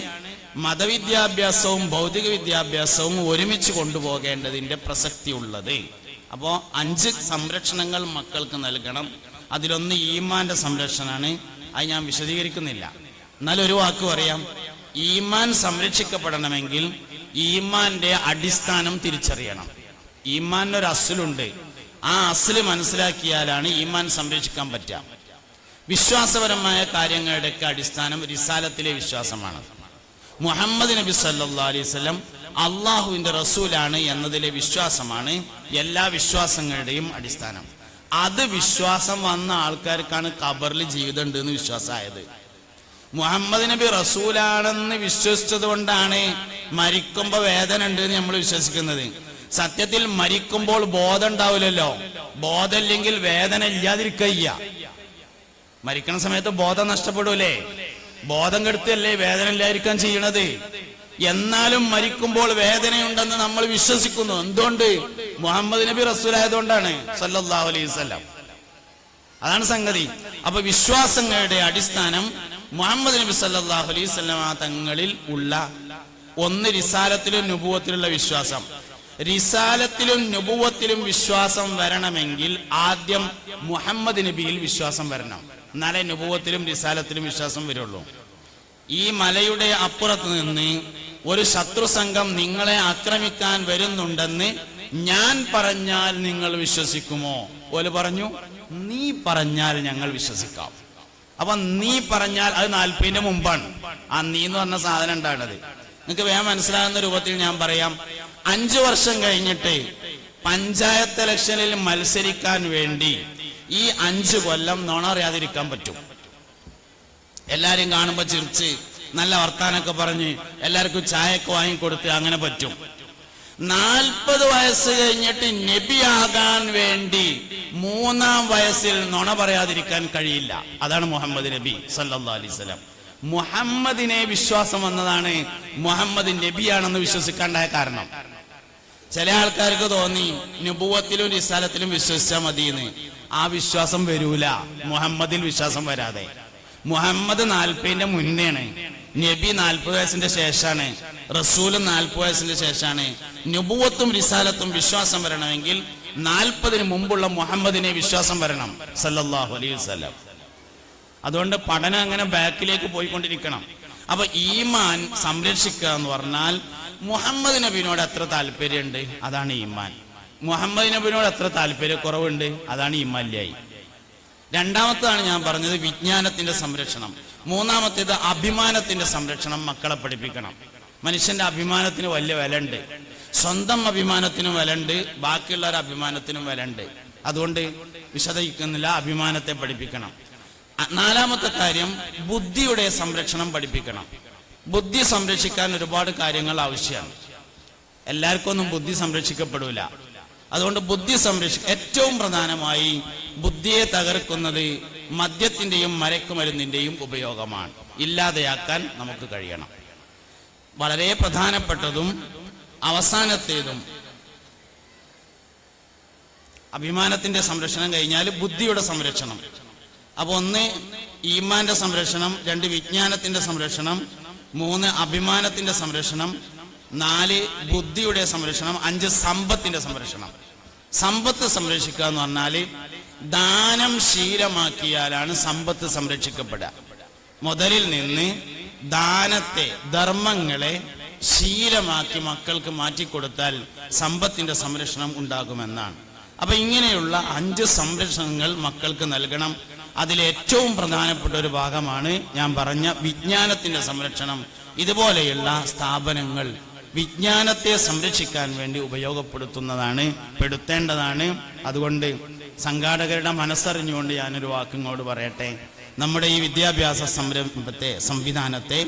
മതവിദ്യാഭ്യാസവും ഭൗതിക വിദ്യാഭ്യാസവും ഒരുമിച്ച് കൊണ്ടുപോകേണ്ടതിന്റെ പ്രസക്തി ഉള്ളത്. അപ്പോ 5 സംരക്ഷണങ്ങൾ മക്കൾക്ക് നൽകണം. അതിലൊന്ന് ഈമാന്റെ സംരക്ഷണമാണ്. അത് ഞാൻ വിശദീകരിക്കുന്നില്ല. എന്നാലൊരു വാക്ക് പറയാം. ഈമാൻ സംരക്ഷിക്കപ്പെടണമെങ്കിൽ ഈമാന്റെ അടിസ്ഥാനം തിരിച്ചറിയണം. ഈമാനൊരു അസ്ലുണ്ട്. ആ അസ്ല് മനസ്സിലാക്കിയാലാണ് ഈമാൻ സംരക്ഷിക്കാൻ പറ്റുക. വിശ്വാസപരമായ കാര്യങ്ങളുടെയൊക്കെ അടിസ്ഥാനം റിസാലത്തിലെ വിശ്വാസമാണ്. മുഹമ്മദ് നബി സല്ലല്ലാഹു അലൈഹി വസല്ലം അള്ളാഹുവിന്റെ റസൂലാണ് എന്നതിലെ വിശ്വാസമാണ് എല്ലാ വിശ്വാസങ്ങളുടെയും അടിസ്ഥാനം. അത് വിശ്വാസം വന്ന ആൾക്കാർക്കാണ് ഖബറിൽ ജീവിതം ഉണ്ട് എന്ന് വിശ്വാസമായത്. മുഹമ്മദ് നബി റസൂലാണെന്ന് വിശ്വസിച്ചത് കൊണ്ടാണ് മരിക്കുമ്പോ വേദന ഉണ്ട് എന്ന് നമ്മൾ വിശ്വസിക്കുന്നത്. സത്യത്തിൽ മരിക്കുമ്പോൾ ബോധം ഉണ്ടാവില്ലല്ലോ. ബോധമില്ലെങ്കിൽ വേദന ഇല്ലാതിരിക്കുക. മരിക്കണ സമയത്ത് ബോധം നഷ്ടപ്പെടൂലേ? ബോധം കെടുത്തല്ലേ വേദന ഇല്ലാതിരിക്കാൻ ചെയ്യണത്. എന്നാലും മരിക്കുമ്പോൾ വേദനയുണ്ടെന്ന് നമ്മൾ വിശ്വസിക്കുന്നു. എന്തുകൊണ്ട്? മുഹമ്മദ് നബി റസൂലായതുകൊണ്ടാണ് സല്ലല്ലാഹു അലൈഹി വസല്ലം. അതാണ് സംഗതി. അപ്പൊ വിശ്വാസങ്ങളുടെ അടിസ്ഥാനം മുഹമ്മദ് നബി സല്ലല്ലാഹു അലൈഹി വസല്ലം തങ്ങളിൽ ഉള്ള ഒന്ന് റിസാലത്തിലും നുബുവത്തിലുള്ള വിശ്വാസം. റിസാലത്തിലും നുബുവത്തിലും വിശ്വാസം വരണമെങ്കിൽ ആദ്യം മുഹമ്മദ് നബിയിൽ വിശ്വാസം വരണം. എന്നാലേ നുബുവത്തിലും റിസാലത്തിലും വിശ്വാസം വരുള്ളൂ. ഈ മലയുടെ അപ്പുറത്ത് നിന്ന് ഒരു ശത്രു സംഘം നിങ്ങളെ ആക്രമിക്കാൻ വരുന്നുണ്ടെന്ന് ഞാൻ പറഞ്ഞാൽ നിങ്ങൾ വിശ്വസിക്കുമോ? ഓല് പറഞ്ഞു, നീ പറഞ്ഞാൽ ഞങ്ങൾ വിശ്വസിക്കാം. അപ്പൊ നീ പറഞ്ഞാൽ അത് 40 മുമ്പാണ്. ആ നീ എന്ന് പറഞ്ഞ സാധനം ഉണ്ടാകുന്നത്. നിങ്ങൾക്ക് വേഗം മനസ്സിലാകുന്ന രൂപത്തിൽ ഞാൻ പറയാം. 5 വർഷം കഴിഞ്ഞിട്ട് പഞ്ചായത്ത് ഇലക്ഷനിൽ മത്സരിക്കാൻ വേണ്ടി ഈ 5 കൊല്ലം നുണ അറിയാതിരിക്കാൻ പറ്റും? എല്ലാരെയും കാണുമ്പോ ചിരിച്ച് നല്ല വർത്താനൊക്കെ പറഞ്ഞ് എല്ലാവർക്കും ചായയൊക്കെ വാങ്ങിക്കൊടുത്ത് അങ്ങനെ പറ്റും. 40 വയസ്സ് കഴിഞ്ഞിട്ട് നബിയാകാൻ വേണ്ടി 3-ാം വയസ്സിൽ നുണ പറയാതിരിക്കാൻ കഴിയില്ല. അതാണ് മുഹമ്മദ് നബി സല്ലല്ലാഹു അലൈഹി വസല്ലം. മുഹമ്മദിനെ വിശ്വാസം വന്നതാണ് മുഹമ്മദ് നബിയാണെന്ന് വിശ്വസിക്കാണ്ടായ കാരണം. ചില ആൾക്കാർക്ക് തോന്നി നുബുവത്തിലും റിസാലത്തിലും വിശ്വസിച്ചാൽ മതിയെന്ന്. ആ വിശ്വാസം വരൂല മുഹമ്മദിൽ വിശ്വാസം വരാതെ. മുഹമ്മദ് 40 മുന്നേണ്, നബി 40 വയസ്സിന്റെ ശേഷാണ്, റസൂലും 40 വയസ്സിന്റെ ശേഷാണ്. നുബുവത്തും റിസാലത്തും വിശ്വാസം വരണമെങ്കിൽ 40 മുമ്പുള്ള മുഹമ്മദിനെ വിശ്വാസം വരണം സല്ലല്ലാഹു അലൈഹി വസല്ലം. അതുകൊണ്ട് പഠനം അങ്ങനെ ബാക്കിലേക്ക് പോയിക്കൊണ്ടിരിക്കണം. അപ്പൊ ഈമാൻ സംരക്ഷിക്കുക എന്ന് പറഞ്ഞാൽ മുഹമ്മദ് നബിനോട് എത്ര താല്പര്യമുണ്ട് അതാണ് ഈമാൻ. മുഹമ്മദ് നബിനോട് എത്ര താല്പര്യക്കുറവുണ്ട് അതാണ് ഈമാനിലായി. രണ്ടാമത്തേതാണ് ഞാൻ പറഞ്ഞത് വിജ്ഞാനത്തിന്റെ സംരക്ഷണം. മൂന്നാമത്തേത് അഭിമാനത്തിന്റെ സംരക്ഷണം. മക്കളെ പഠിപ്പിക്കണം. മനുഷ്യന്റെ അഭിമാനത്തിന് വലിയ വില ഉണ്ട്. സ്വന്തം അഭിമാനത്തിനും വില ഉണ്ട്, ബാക്കിയുള്ളവരുടെ അഭിമാനത്തിനും വില ഉണ്ട്. അതുകൊണ്ട് വിശദീകരിക്കുന്നില്ല, അഭിമാനത്തെ പഠിപ്പിക്കണം. നാലാമത്തെ കാര്യം ബുദ്ധിയുടെ സംരക്ഷണം പഠിപ്പിക്കണം. ബുദ്ധി സംരക്ഷിക്കാൻ ഒരുപാട് കാര്യങ്ങൾ ആവശ്യമാണ്. എല്ലാവർക്കും ഒന്നും ബുദ്ധി സംരക്ഷിക്കപ്പെടില്ല. അതുകൊണ്ട് ബുദ്ധി ഏറ്റവും പ്രധാനമായി ബുദ്ധിയെ തകർക്കുന്നത് മദ്യത്തിന്റെയും മയക്കുമരുന്നിന്റെയും ഉപയോഗമാണ്. ഇല്ലാതെയാക്കാൻ നമുക്ക് കഴിയണം. വളരെ പ്രധാനപ്പെട്ടതും അവസാനത്തേതും അഭിമാനത്തിന്റെ സംരക്ഷണം കഴിഞ്ഞാൽ ബുദ്ധിയുടെ സംരക്ഷണം. അപ്പൊ 1 ഈമാന്റെ സംരക്ഷണം, 2 വിജ്ഞാനത്തിന്റെ സംരക്ഷണം, 3 അഭിമാനത്തിന്റെ സംരക്ഷണം, 4 ബുദ്ധിയുടെ സംരക്ഷണം, 5 സമ്പത്തിന്റെ സംരക്ഷണം. സമ്പത്ത് സംരക്ഷിക്കുക എന്ന് പറഞ്ഞാൽ ദാനം ശീലമാക്കിയാലാണ് സമ്പത്ത് സംരക്ഷിക്കപ്പെടുക. മുതലിൽ നിന്ന് ദാനത്തെ, ധർമ്മങ്ങളെ ശീലമാക്കി മക്കൾക്ക് മാറ്റിക്കൊടുത്താൽ സമ്പത്തിന്റെ സംരക്ഷണം ഉണ്ടാകുമെന്നാണ്. അപ്പൊ ഇങ്ങനെയുള്ള 5 സംരക്ഷണങ്ങൾ മക്കൾക്ക് നൽകണം. അതിലേറ്റവും പ്രധാനപ്പെട്ട ഒരു ഭാഗമാണ് ഞാൻ പറഞ്ഞ വിജ്ഞാനത്തിന്റെ സംരക്ഷണം. ഇതുപോലെയുള്ള സ്ഥാപനങ്ങൾ വിജ്ഞാനത്തെ സംരക്ഷിക്കാൻ വേണ്ടി പെടുത്തേണ്ടതാണ്. അതുകൊണ്ട് സംഘാടകരുടെ മനസ്സറിഞ്ഞുകൊണ്ട് ഞാനൊരു വാക്കിങ്ങോട് പറയട്ടെ. നമ്മുടെ ഈ വിദ്യാഭ്യാസ സംവിധാനത്തെ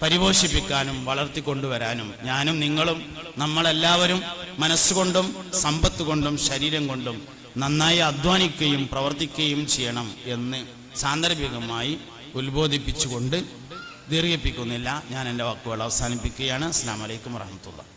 പരിപോഷിപ്പിക്കാനും വളർത്തിക്കൊണ്ടുവരാനും ഞാനും നിങ്ങളും നമ്മളെല്ലാവരും മനസ്സുകൊണ്ടും സമ്പത്ത് കൊണ്ടും ശരീരം കൊണ്ടും നന്നായി അധ്വാനിക്കുകയും പ്രവർത്തിക്കുകയും ചെയ്യണം എന്ന് സാന്ദർഭികമായി ഉത്ബോധിപ്പിച്ചുകൊണ്ട് ദീർഘിപ്പിക്കുന്നില്ല. ഞാൻ എൻ്റെ വാക്കുകൾ അവസാനിപ്പിക്കുകയാണ്. അസ്സലാമു അലൈക്കും വറഹ്മത്തുള്ളാഹി.